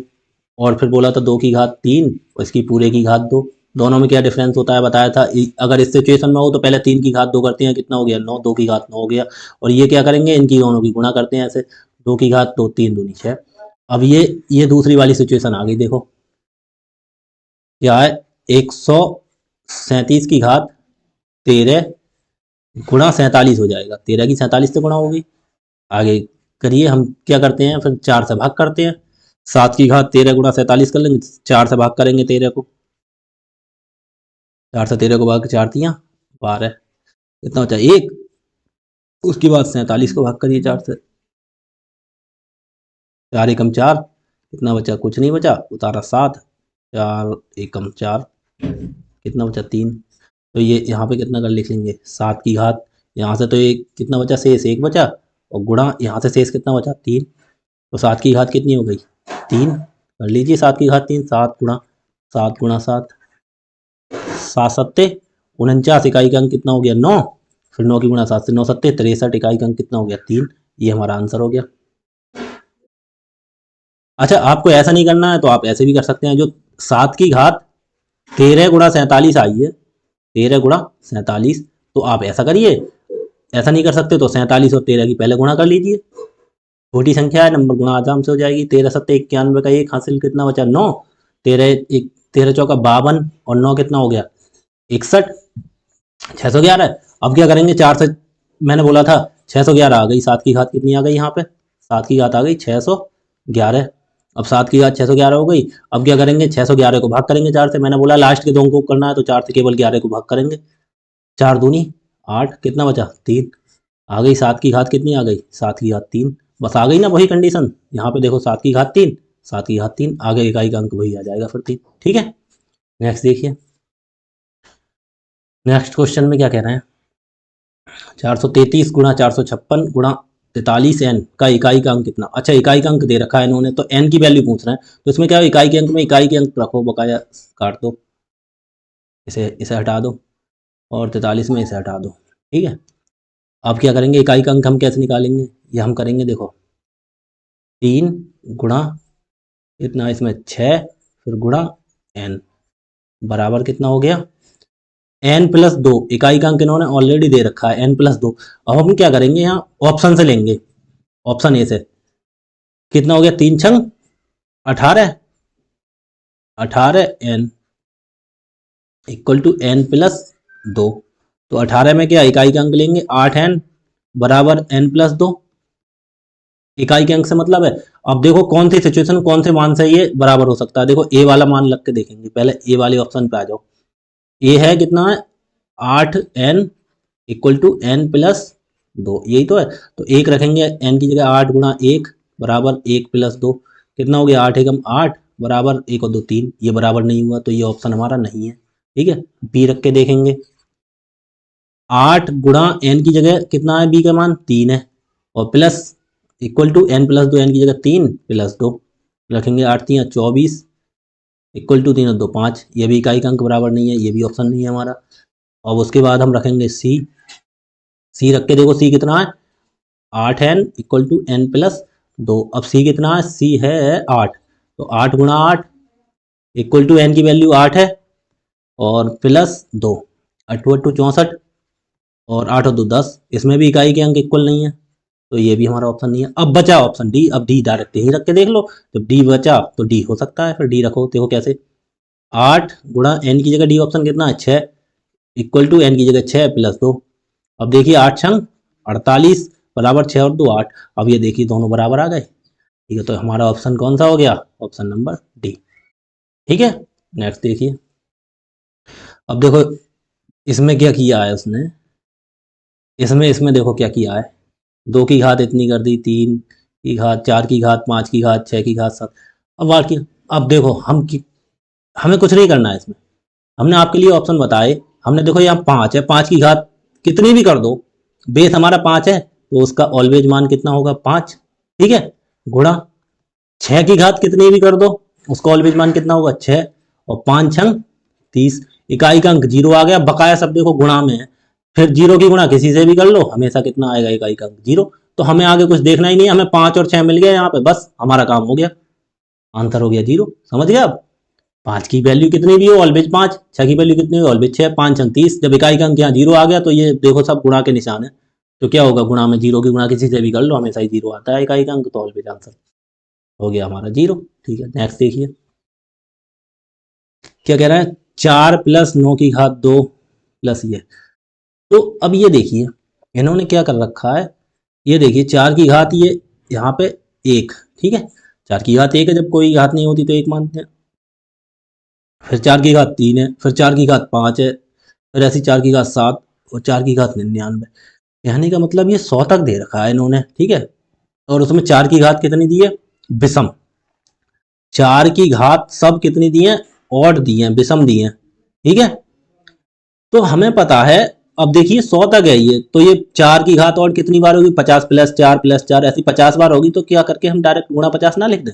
और फिर बोला था 2 की घात 3 और इसकी पूरे की घात 2, दोनों में क्या डिफरेंस होता है बताया था। अगर इस सिचुएशन में हो तो पहले 3 की घात 2 करते हैं, कितना हो गया? 9, 2 की घात 9 हो गया। और ये क्या करेंगे, इनकी दोनों की गुणा करते हैं ऐसे, 2 की घात 2, 3 दूनी 6। अब ये दूसरी वाली सिचुएशन आ गई, देखो क्या है, 137 की घात 13 गुणा 47 हो जाएगा, 13 की 47 से गुणा होगी। आगे करिए, हम क्या करते हैं, फिर 4 से भाग करते हैं। 7 की घात 13 गुणा 47 कर लेंगे, 4 से भाग करेंगे 13 को, 4 से 13 को भाग, 4 तियाँ 12, कितना बचा? 1। उसके बाद 47 को भाग करिए 4 से, 4 एकम 4, कितना बचा? कुछ नहीं बचा, उतारा 7, 4 एकम 4, कितना बचा? 3। तो ये यहाँ पे कितना कर लिख लेंगे, 7 की घात, यहाँ से तो एक कितना बचा? शेष 1 बचा, और गुणा यहाँ से शेष कितना बचा? 3। तो 7 की घात कितनी हो गई? 3। कर लीजिए 7 की घात 3, 7 गुणा 7 गुणा 7, 7 सत्ते 49, इकाई का अंक कितना हो गया? 9। फिर 9 की गुणा 7 से 9 सत्ते 63, इकाई का अंक कितना हो गया? 3। ये हमारा आंसर हो गया। अच्छा, आपको ऐसा नहीं करना है तो आप ऐसे भी कर सकते हैं, जो 7 की घात 13 गुणा 47 आई है, 13 गुणा 47, तो आप ऐसा करिए, ऐसा नहीं कर सकते तो 47 और 13 की पहले गुणा कर लीजिए, छोटी संख्या है, नंबर गुणा आराम से हो जाएगी। 13 सत्ते 91 का एक हासिल, कितना बचा? 9। 13 एक 13 चौका 52 और 9 कितना हो गया? 61, 611। अब क्या करेंगे, 4 से मैंने बोला था 611 आ गई, 7 की घात कितनी आ गई यहाँ पे? 7 की घात आ गई 611। अब 7 की घात 611 हो गई। अब क्या करेंगे, 611 को भाग करेंगे 4 से, मैंने बोला लास्ट के दो अंकों को करना है, तो 4 से केवल 11 को भाग करेंगे, 4 दूनी 8, कितना बचा? 3। आ गई 7 की घात कितनी आ गई? 7 की घात 3। बस आ गई ना वही कंडीशन, यहाँ पे देखो 7 की घात 3, 7 की घात 3, आगे इकाई का अंक वही आ जाएगा फिर 3। ठीक है, नेक्स्ट देखिए, नेक्स्ट क्वेश्चन में क्या कह रहे हैं, 433 गुणा 456 गुणा 43 एन का इकाई का अंक कितना? अच्छा, इकाई का अंक दे रखा है इन्होंने, तो एन की वैल्यू पूछ रहे हैं, तो इसमें क्या हो, इकाई के अंक में इकाई के अंक रखो बकाया, काट दो, इसे इसे हटा दो, और 43 में इसे हटा दो। ठीक है, अब क्या करेंगे, इकाई का अंक हम कैसे निकालेंगे, ये हम करेंगे, देखो 3 गुणा इतना, इसमें 6 फिर गुणा n बराबर कितना हो गया n+2। इकाई का अंक इन्होंने ऑलरेडी दे रखा है n+2। अब हम क्या करेंगे, यहाँ ऑप्शन से लेंगे, ऑप्शन ए से। कितना हो गया, 3 छंग 18, 18n इक्वल टू n+2। तो 18 में क्या इकाई का अंक लेंगे 8n बराबर n+2। इकाई के अंक से मतलब है। अब देखो कौन सी सिचुएशन, कौन से मान से ये बराबर हो सकता है। देखो ए वाला मान लग के देखेंगे, पहले ए वाले ऑप्शन पे आ जाओ। ए है कितना है 8n इक्वल टू n+2, यही तो है। तो एक रखेंगे n की जगह 8 गुणा 1 बराबर 1+2। कितना हो गया 8 एकम 8 बराबर 1 और 2 3। ये बराबर नहीं हुआ तो ये ऑप्शन हमारा नहीं है। ठीक है, बी रख के देखेंगे। 8 गुणा n की जगह कितना है बी का मान 3 है, और plus equal to n+2, n की जगह 3+2 रखेंगे। 8 3 24 इक्वल टू 3 और 2 5। ये भी इकाई का अंक बराबर नहीं है, ये भी ऑप्शन नहीं है हमारा। अब उसके बाद हम रखेंगे सी। सी रख के देखो सी कितना है 8n इक्वल टू n+2। अब सी कितना है, सी है 8। तो 8 गुणा 8 इक्वल टू n की वैल्यू 8 है और +2, 8 8 64 और 8 और 2 10। इसमें भी इकाई के अंक इक्वल नहीं है, तो ये भी हमारा ऑप्शन नहीं है। अब बचा ऑप्शन डी। अब डी डायरेक्ट ही रख के देख लो, जब डी बचा तो डी हो सकता है। फिर डी रखो, देखो कैसे। 8 गुणा n की जगह डी ऑप्शन कितना है 6 इक्वल टू n की जगह 6+2। अब देखिए 8 छंग 48 बराबर 6 और 2 8। अब ये देखिए दोनों बराबर आ गए। ठीक है, तो हमारा ऑप्शन कौन सा हो गया, ऑप्शन नंबर डी। ठीक है, नेक्स्ट देखिए। अब देखो इसमें क्या किया है उसने, इसमें इसमें देखो क्या किया है। 2 की घात इतनी कर दी, 3 की घात, 4 की घात, 5 की घात, 6 की घात 7। अब बाकी अब देखो हमें कुछ नहीं करना है इसमें। हमने आपके लिए ऑप्शन बताए। हमने देखो यहाँ 5 है, 5 की घात कितनी भी कर दो, बेस हमारा 5 है तो उसका ऑलवेज मान कितना होगा 5। ठीक है, गुणा 6 की घात कितनी भी कर दो, उसका ऑलवेज मान कितना होगा 6 और 5 छंग 30। इकाई का अंक 0 आ गया, बकाया सब देखो गुणा में है। फिर 0 की गुणा किसी से भी कर लो, हमेशा कितना आएगा इकाई का अंक 0। तो हमें आगे कुछ देखना ही नहीं है, हमें 5 और 6 मिल गया यहाँ पे, बस हमारा काम हो गया, आंसर हो गया 0। समझ गया आप। 5 की वैल्यू कितनी भी हो ऑलवेज 5, 6 की वैल्यू कितनी हो ऑलवेज 6, 5 छंग 30। जब इकाई का अंक यहाँ 0 आ गया तो ये देखो सब गुणा के निशान है, तो क्या होगा गुणा में 0 की गुणा किसी से भी कर लो, हमेशा ही 0 आता है इकाई का अंक, तो ऑलवेज आंसर हो गया हमारा 0। ठीक है, नेक्स्ट देखिए क्या कह रहा है। 4 + 9 की घात 2 प्लस ये। तो अब ये देखिए इन्होंने क्या कर रखा है, ये देखिए 4 की घात ये यहाँ पे 1। ठीक है, 4 की घात 1 है, जब कोई घात नहीं होती तो 1 मानते हैं। फिर 4 की घात 3 है, फिर 4 की घात 5 है, फिर ऐसी 4 की घात 7 और 4 की घात 99। कहने का मतलब ये 100 तक दे रखा है इन्होंने। ठीक है, और उसमें 4 की घात कितनी दी है, विषम। 4 की घात सब कितनी दी है, ऑड दी है, विषम दी है। ठीक है, तो हमें पता है, अब देखिए 100 तक है ये, तो ये 4 की घात और कितनी बार होगी 50 + 4 + 4 ऐसी 50 बार होगी। तो क्या करके हम डायरेक्ट गुणा 50 ना लिख दें।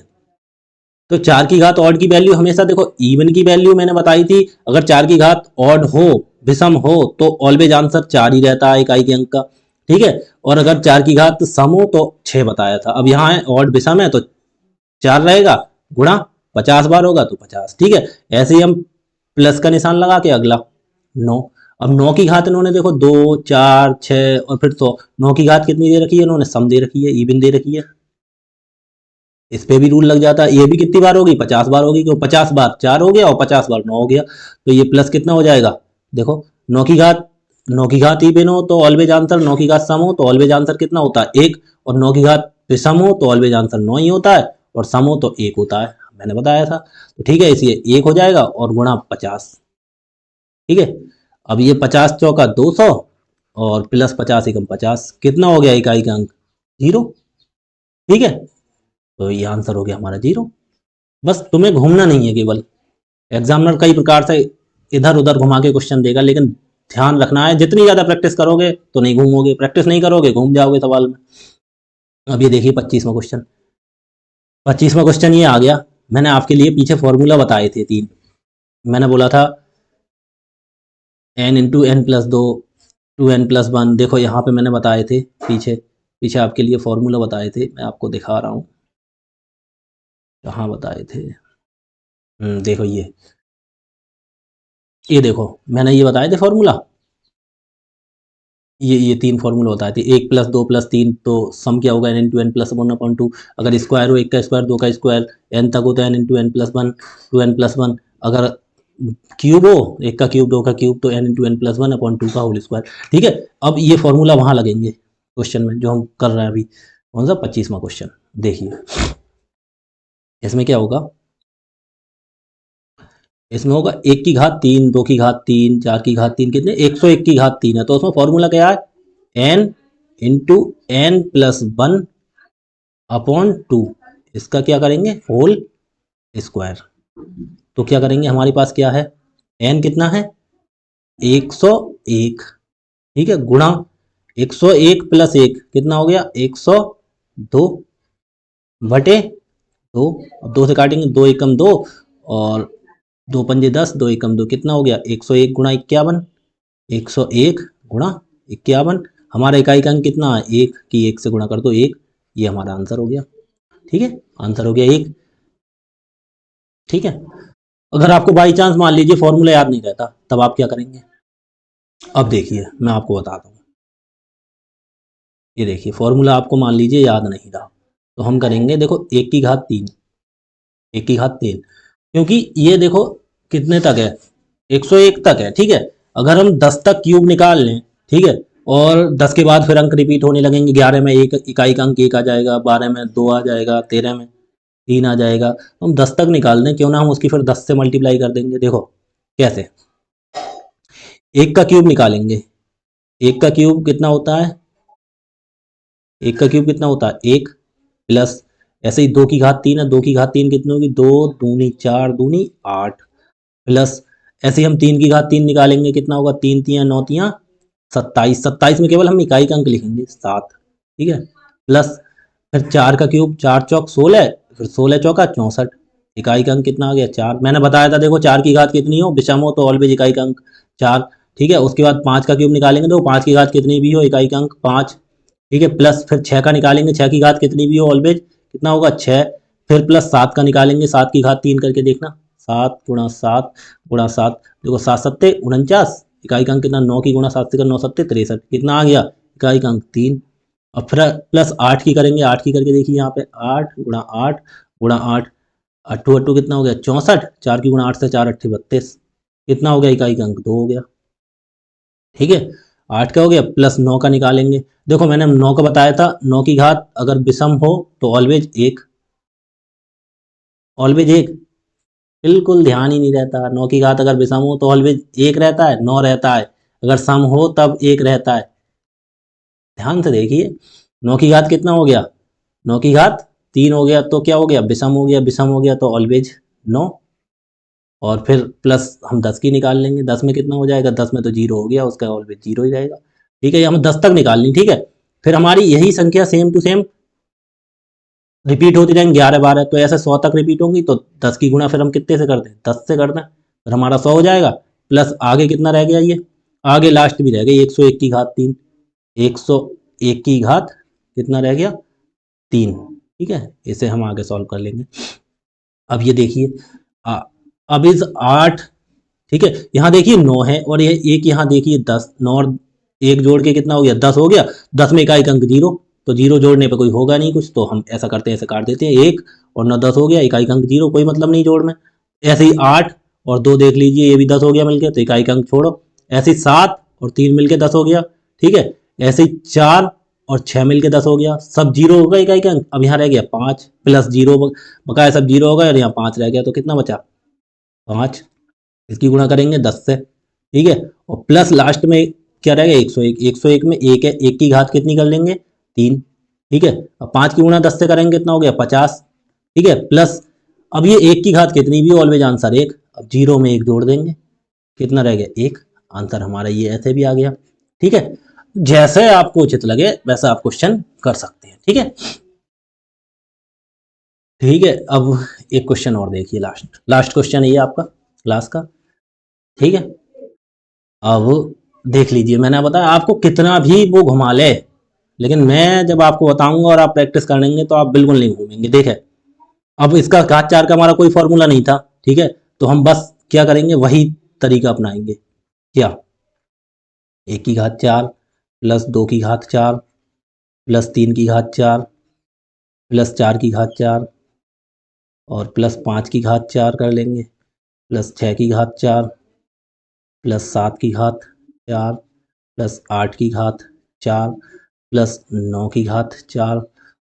तो 4 की घात ऑड की वैल्यू हमेशा देखो, इवन की वैल्यू मैंने बताई थी, अगर 4 की घात ऑड हो, विषम हो, तो ऑलवेज आंसर 4 ही रहता है इकाई के अंक का। ठीक है, और अगर 4 की घात सम हो तो 6 बताया था। अब यहाँ है ऑड विषम है तो 4 रहेगा, गुणा 50 बार होगा तो 50। ठीक है, ऐसे ही हम प्लस का निशान लगा के अगला 9। अब 9 की घात इन्होंने देखो 2 4 6 और फिर 100। 9 की घात कितनी दे रखी है इन्होंने, सम दे रखी है, इवन दे रखी है। इस पे भी रूल लग जाता है। ये भी कितनी बार होगी 50 बार होगी, क्यों 50 बार 4 हो गया और 50 बार 9 हो गया। तो ये प्लस कितना हो जाएगा, देखो 9 की घात इवन हो तो ऑलवेज आंसर, 9 की घात सम हो तो ऑलवेज आंसर कितना होता है 1, और 9 की घात विषम हो तो ऑलवेज आंसर 9 ही होता है, और सम हो तो 1 होता है, मैंने बताया था। तो ठीक है, इसलिए 1 हो जाएगा और गुणा 50। ठीक है, अब ये 50 चौका 200 और प्लस 50 एकम 50, कितना हो गया इकाई का अंक 0। ठीक है, तो ये आंसर हो गया हमारा 0। बस तुम्हें घूमना नहीं है, केवल एग्जामिनर कई प्रकार से इधर उधर घुमा के क्वेश्चन देगा, लेकिन ध्यान रखना है जितनी ज़्यादा प्रैक्टिस करोगे तो नहीं घूमोगे, प्रैक्टिस नहीं करोगे घूम जाओगे सवाल में। अब ये देखिए 25वां क्वेश्चन। 25वां क्वेश्चन ये आ गया। मैंने आपके लिए पीछे फॉर्मूला बताए थे 3। मैंने बोला था n × n+2 2n+1। देखो यहाँ पे मैंने बताए थे, पीछे पीछे आपके लिए फॉर्मूला बताए थे, मैं आपको दिखा रहा हूँ। कहाँ बताए थे? देखो ये देखो मैंने ये बताए थे फॉर्मूला। ये तीन फॉर्मूला बताए थे, 1+2+3, तो सम क्या होगा, n×n+1/2। अगर स्क्वायर हो, 1 का स्क्वायर, 2 का स्क्वायर, n तक हो तो n×n+1, 2n+1। अगर क्यूब हो, 1 का क्यूब, 2 का क्यूब, तो n×n+1/2 का होल स्क्वायर। ठीक है। अब ये फॉर्मूला वहां लगेंगे क्वेश्चन में जो हम कर रहे हैं अभी, कौन सा 25वां क्वेश्चन। देखिए इसमें क्या होगा, इसमें होगा 1 की घात 3, 2 की घात 3, 4 की घात 3, कितने, 101 की घात 3 है। तो उसमें फॉर्मूला क्या है, n×n+1/2। इसका क्या करेंगे, होल स्क्वायर। तो क्या करेंगे, हमारे पास क्या है, n कितना है, 101। ठीक है, गुणा 101+1 कितना हो गया, 102 बटे 2। अब 2 से काटेंगे, 2 एकम 2, और 2 पंजे 10, 2 एकम 2, कितना हो गया, 101 गुणा 51। 101 गुणा 51, हमारा इकाई का अंक कितना है, 1 की 1 से गुणा कर दो 1। ये हमारा आंसर हो गया। ठीक है, आंसर हो गया 1। ठीक है। अगर आपको बाई चांस मान लीजिए फॉर्मूला याद नहीं रहता, तब आप क्या करेंगे। अब देखिए मैं आपको बताता हूँ, ये देखिए फॉर्मूला आपको मान लीजिए याद नहीं रहा, तो हम करेंगे, देखो 1 की घात 3, 1 की घात 3, क्योंकि ये देखो कितने तक है, 101 तक है। ठीक है, अगर हम 10 तक क्यूब निकाल लें, ठीक है, और 10 के बाद फिर अंक रिपीट होने लगेंगे, 11 में एक इकाई का अंक 1 आ जाएगा, 12 में 2 आ जाएगा, 13 में 3 आ जाएगा, तो हम 10 तक निकाल दें, क्यों ना हम उसकी फिर 10 से मल्टीप्लाई कर देंगे। देखो कैसे, 1 का क्यूब निकालेंगे, 1 का क्यूब कितना होता है, 1 का क्यूब कितना होता है, 1, प्लस ऐसे ही 2 की घात 3 है, 2 की घात 3 कितनी होगी, 2 दूनी 4 दूनी 8, प्लस ऐसे ही हम 3 की घात 3 निकालेंगे, कितना होगा, 3 3 9 27, 27 में केवल हम इकाई का अंक लिखेंगे 7। ठीक है, प्लस फिर 4 का क्यूब, 4 चौक 16, फिर 16 चौका 64, इकाई का अंक कितना आ गया, 4। मैंने बताया था देखो 4 की घात कितनी हो, विषम हो, तो ऑलवेज इकाई का अंक 4। ठीक है, उसके बाद 5 का क्यूब निकालेंगे, तो 5 की घात कितनी भी हो, इकाई का अंक 5। ठीक है, प्लस फिर 6 का निकालेंगे, 6 की घात कितनी भी हो, ऑलवेज कितना होगा, 6। फिर प्लस 7 का निकालेंगे, 7 की घात 3 करके देखना, 7 × 7 × 7, देखो 7 7 49, इकाई का अंक कितना, 9 की गुणा 7 से कर 9 7 63, कितना आ गया, इकाई का अंक 3। और फिर प्लस 8 की करेंगे, 8 की करके देखिए यहाँ पे, 8 × 8 × 8, अट्ठू अट्ठू कितना हो गया, 64, 4 की गुणा 8 से 4 8 32, कितना हो गया, इकाई का अंक 2 हो गया। ठीक है, 8 का हो गया, प्लस 9 का निकालेंगे, देखो मैंने 9 का बताया था, 9 की घात अगर विषम हो तो ऑलवेज 1, ऑलवेज 1, बिल्कुल ध्यान ही नहीं रहता, 9 की घात अगर विषम हो तो ऑलवेज 1 रहता है, 9 रहता है, अगर सम हो तब 1 रहता है। ध्यान से देखिए, 9 की घात कितना हो गया, 9 की घात 3 हो गया, तो क्या हो गया, विषम हो गया, विषम हो गया तो ऑलवेज 9। और फिर प्लस हम 10 की निकाल लेंगे, 10 में कितना हो जाएगा, 10 में तो 0 हो गया, उसका ऑलवेज 0 ही रहेगा। ठीक है, ये हमें 10 तक निकालनी। ठीक है, फिर हमारी यही संख्या सेम टू सेम रिपीट होती रहेंगी, 11 12, तो ऐसे 100 तक रिपीट होंगी, तो 10 की गुणा फिर हम कितने से कर दें, 10 से कर दें, फिर हमारा 100 हो जाएगा। प्लस आगे कितना रह गया, ये आगे लास्ट भी रह गई 101 की घात 3, 101 की घात कितना रह गया, 3। ठीक है, इसे हम आगे सॉल्व कर लेंगे। अब ये देखिए, अब इस 8, ठीक है, यहाँ देखिए 9 है, और ये एक यहाँ देखिए 10, 9 और 1 जोड़ के कितना हो गया, 10 हो गया। 10 में इकाई का अंक 0, तो 0 जोड़ने पे कोई होगा नहीं कुछ, तो हम ऐसा करते हैं, ऐसे काट देते हैं, 1 और 9 10 हो गया, इकाई का अंक 0, कोई मतलब नहीं जोड़ में। ऐसे ही 8 और 2 देख लीजिए, ये भी 10 हो गया मिलके, तो इकाई का अंक छोड़ो। ऐसे ही 7 और 3 मिलके 10 हो गया। ठीक है, ऐसे ही 4 और 6 मिलके 10 हो गया, सब 0 होगा इकाई का अंक। अब यहाँ रह गया 5 प्लस 0, बकाया सब 0 होगा, और यहाँ 5 रह गया, तो कितना बचा, 5। इसकी गुणा करेंगे 10 से। ठीक है, और प्लस लास्ट में क्या रहेगा, 101, 101 में 1 है, 1 की घात कितनी कर लेंगे, 3। ठीक है, अब 5 की गुणा 10 से करेंगे, कितना हो गया, 50। ठीक है, प्लस अब ये 1 की घात कितनी भी, ऑलवेज आंसर 1, अब 0 में 1 जोड़ देंगे, कितना रह गया, 1। आंसर हमारा ये ऐसे भी आ गया। ठीक है, जैसे आपको उचित लगे वैसा आप क्वेश्चन कर सकते हैं। ठीक है, ठीक है, अब एक क्वेश्चन और देखिए, लास्ट लास्ट क्वेश्चन है ये आपका क्लास का। ठीक है, अब देख लीजिए, मैंने बताया आपको कितना भी वो घुमा ले, लेकिन मैं जब आपको बताऊंगा और आप प्रैक्टिस करेंगे तो आप बिल्कुल नहीं घूमेंगे। देखे, अब इसका घात 4 का हमारा कोई फॉर्मूला नहीं था, ठीक है, तो हम बस क्या करेंगे, वही तरीका अपनाएंगे। क्या, 1 की घात 4 प्लस 2 की घात 4 प्लस 3 की घात 4 प्लस 4 की घात 4 और प्लस 5 की घात 4 कर लेंगे, प्लस 6 की घात 4 प्लस 7 की घात 4 प्लस 8 की घात 4 प्लस 9 की घात 4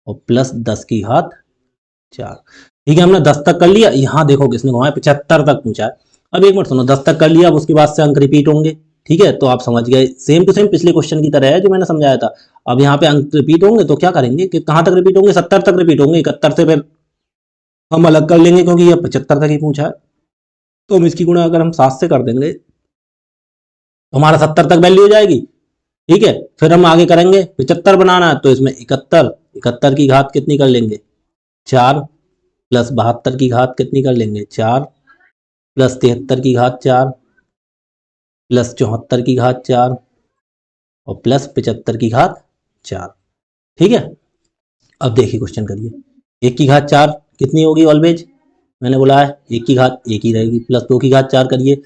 और प्लस 10 की घात 4। ठीक है, हमने 10 तक कर लिया। यहाँ देखो किसने घुमाया, 75 तक पूछा है। अब एक मिनट सुनो, 10 तक कर लिया, अब उसके बाद से अंक रिपीट होंगे। ठीक है, तो आप समझ गए, सेम टू सेम पिछले क्वेश्चन की तरह है जो मैंने समझाया था। अब यहाँ पे अंक रिपीट होंगे तो क्या करेंगे कि कहाँ तक रिपीट होंगे, 70 तक रिपीट होंगे। 71 से फिर हम अलग कर लेंगे क्योंकि ये 75 तक ही पूछा है। तो हम इसकी गुणा अगर हम 7 से कर देंगे तो हमारा 70 तक वैल्यू हो जाएगी। ठीक है, फिर हम आगे करेंगे, 75 बनाना है तो इसमें 71 की घात कितनी कर लेंगे, 4 प्लस 72 की घात कितनी कर लेंगे, 4 प्लस 73 की घात 4 प्लस 74 की घात 4 और प्लस 75 की घात 4। ठीक है, अब देखिए क्वेश्चन करिए। 1 की घात 4 कितनी होगी ऑलवेज, मैंने बोला है 1 की घात 1 ही रहेगी, प्लस 2 की घात 4 करिए,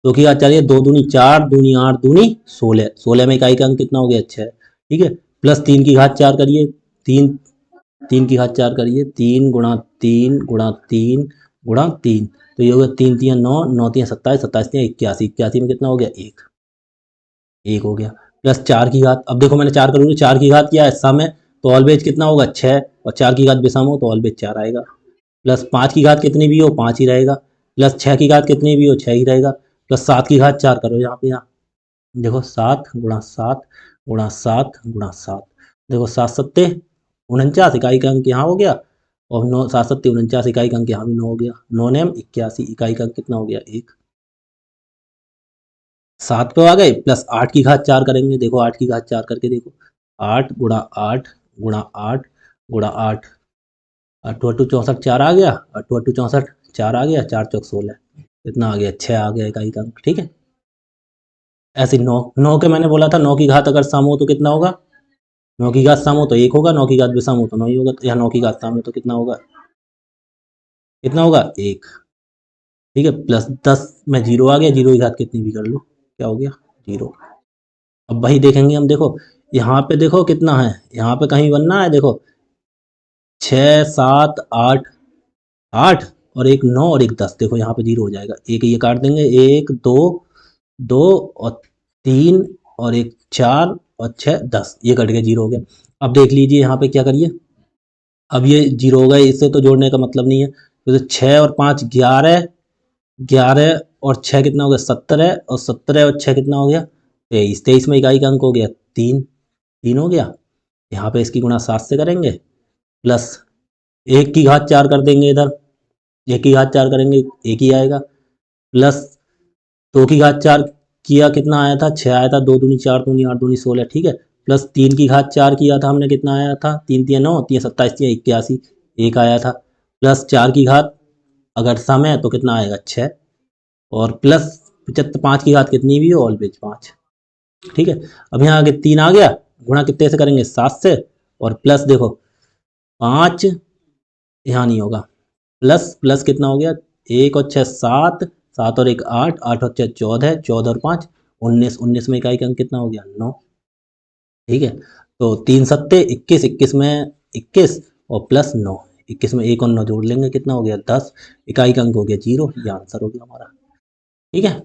2 की घात 4 ये 2 दूनी 4 दूनी 8 दूनी 16, 16 में इकाई का अंक कितना हो गया, 6। ठीक है, प्लस 3 की घात 4 करिए, 3 की घात 4 करिए, 3 गुणा 3 गुणा 3 गुणा 3, तो ये हो गया 3 3 9, 9 3 27, 27 3 81, 81 में कितना हो गया, 1 हो गया। प्लस 4 की घात, अब देखो मैंने 4 करूँगी, 4 की घात क्या है सम है, तो ऑलवेज कितना होगा, 6, और 4 की घात विषम हो तो ऑलवेज 4 आएगा। प्लस 5 की घात कितनी भी हो 5 ही रहेगा, प्लस 6 की घात कितनी भी हो 6 ही रहेगा, प्लस 7 की घात 4 करो यहाँ पे, यहाँ देखो 7 गुणा 7 गुणा 7 गुणा 7, देखो 7 सत्ते 49 इकाई का अंक यहाँ हो गया, और 9 7 सत्ते 49 इकाई का अंक यहाँ भी 9 हो गया, 9 नेम 81 इकाई का अंक कितना हो गया, 1। 7 पे आ गए, प्लस 8 की घात 4 करेंगे, देखो 8 की घात 4 करके देखो, 8 गुणा 8 गुणा 8 गुणा 8, 8 8 64 4 आ गया, 8 8 64 4 आ गया, 4 चौक 16 कितना आ गया, 6 आ गया इकाई का अंक। ठीक है, ऐसे 9 9 के मैंने बोला था 9 की घात अगर सम हो तो कितना होगा, 9 की घात सम हो तो 1 होगा, 9 की घात विषम हो तो 9 ही होगा, तो यहाँ 9 की घात सम है तो कितना होगा, 1। ठीक है, प्लस 10 में 0 आ गया, 0 की घात कितनी भी कर लो, क्या हो गया, 0। अब वही देखेंगे हम, देखो यहाँ पे देखो कितना है, यहाँ पे कहीं बनना है, देखो 6 7 8 8 और एक 9 और एक 10, देखो यहाँ पे 0 हो जाएगा, एक ये काट देंगे, 1 2 2 और 3 और एक 4 और 6 10, ये कट गया, 0 हो गया। अब देख लीजिए यहाँ पे क्या करिए, अब ये 0 हो गए, इससे तो जोड़ने का मतलब नहीं है, तो 6 और 5 11, 11 और 6 कितना हो गया, 17, और 17 और 6 कितना हो गया, 23, 23 में इकाई का अंक हो गया 3, 3 हो गया। यहाँ पे इसकी गुणा 7 से करेंगे, प्लस 1 की घात 4 कर देंगे, इधर 1 की घात 4 करेंगे 1 ही आएगा, प्लस 2 की घात 4 किया कितना आया था, 6 आया था, 2 दूनी 4 दूनी 8 दूनी 16। ठीक है, प्लस 3 की घात 4 किया था हमने, कितना आया था, 3 3 9 3 27 3 81, 1 आया था, प्लस 4 की घात अगर सम है तो कितना आएगा, 6, और प्लस 5 की घात कितनी भी हो ऑलवेज 5। ठीक है, अब यहाँ आगे 3 आ गया, गुणा कितने से करेंगे, 7 से, और प्लस देखो 5 यहाँ नहीं होगा, प्लस प्लस कितना हो गया, 1 और 6 7, 7 और 1 8, 8 और 6 14, 14 और 5 19, 19 में इकाई का अंक कितना हो गया, 9। ठीक है, तो 3 सत्ते 21, 21 में 21 और प्लस 9, 21 में 1 और 9 जोड़ लेंगे, कितना हो गया, 10, इकाई का अंक हो गया 0, ये आंसर हो गया हमारा। ठीक है,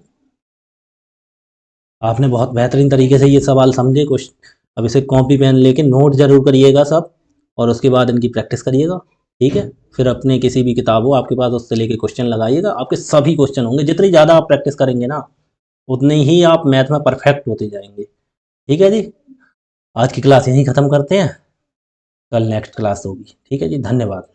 आपने बहुत बेहतरीन तरीके से ये सवाल समझे कुछ। अब इसे कॉपी पेन लेके नोट जरूर करिएगा सब, और उसके बाद इनकी प्रैक्टिस करिएगा। ठीक है, फिर अपने किसी भी किताब हो आपके पास, उससे लेके क्वेश्चन लगाइएगा, आपके सभी क्वेश्चन होंगे। जितनी ज़्यादा आप प्रैक्टिस करेंगे ना, उतने ही आप मैथ में परफेक्ट होते जाएंगे। ठीक है जी, आज की क्लास यहीं ख़त्म करते हैं, कल नेक्स्ट क्लास होगी। ठीक है जी, धन्यवाद।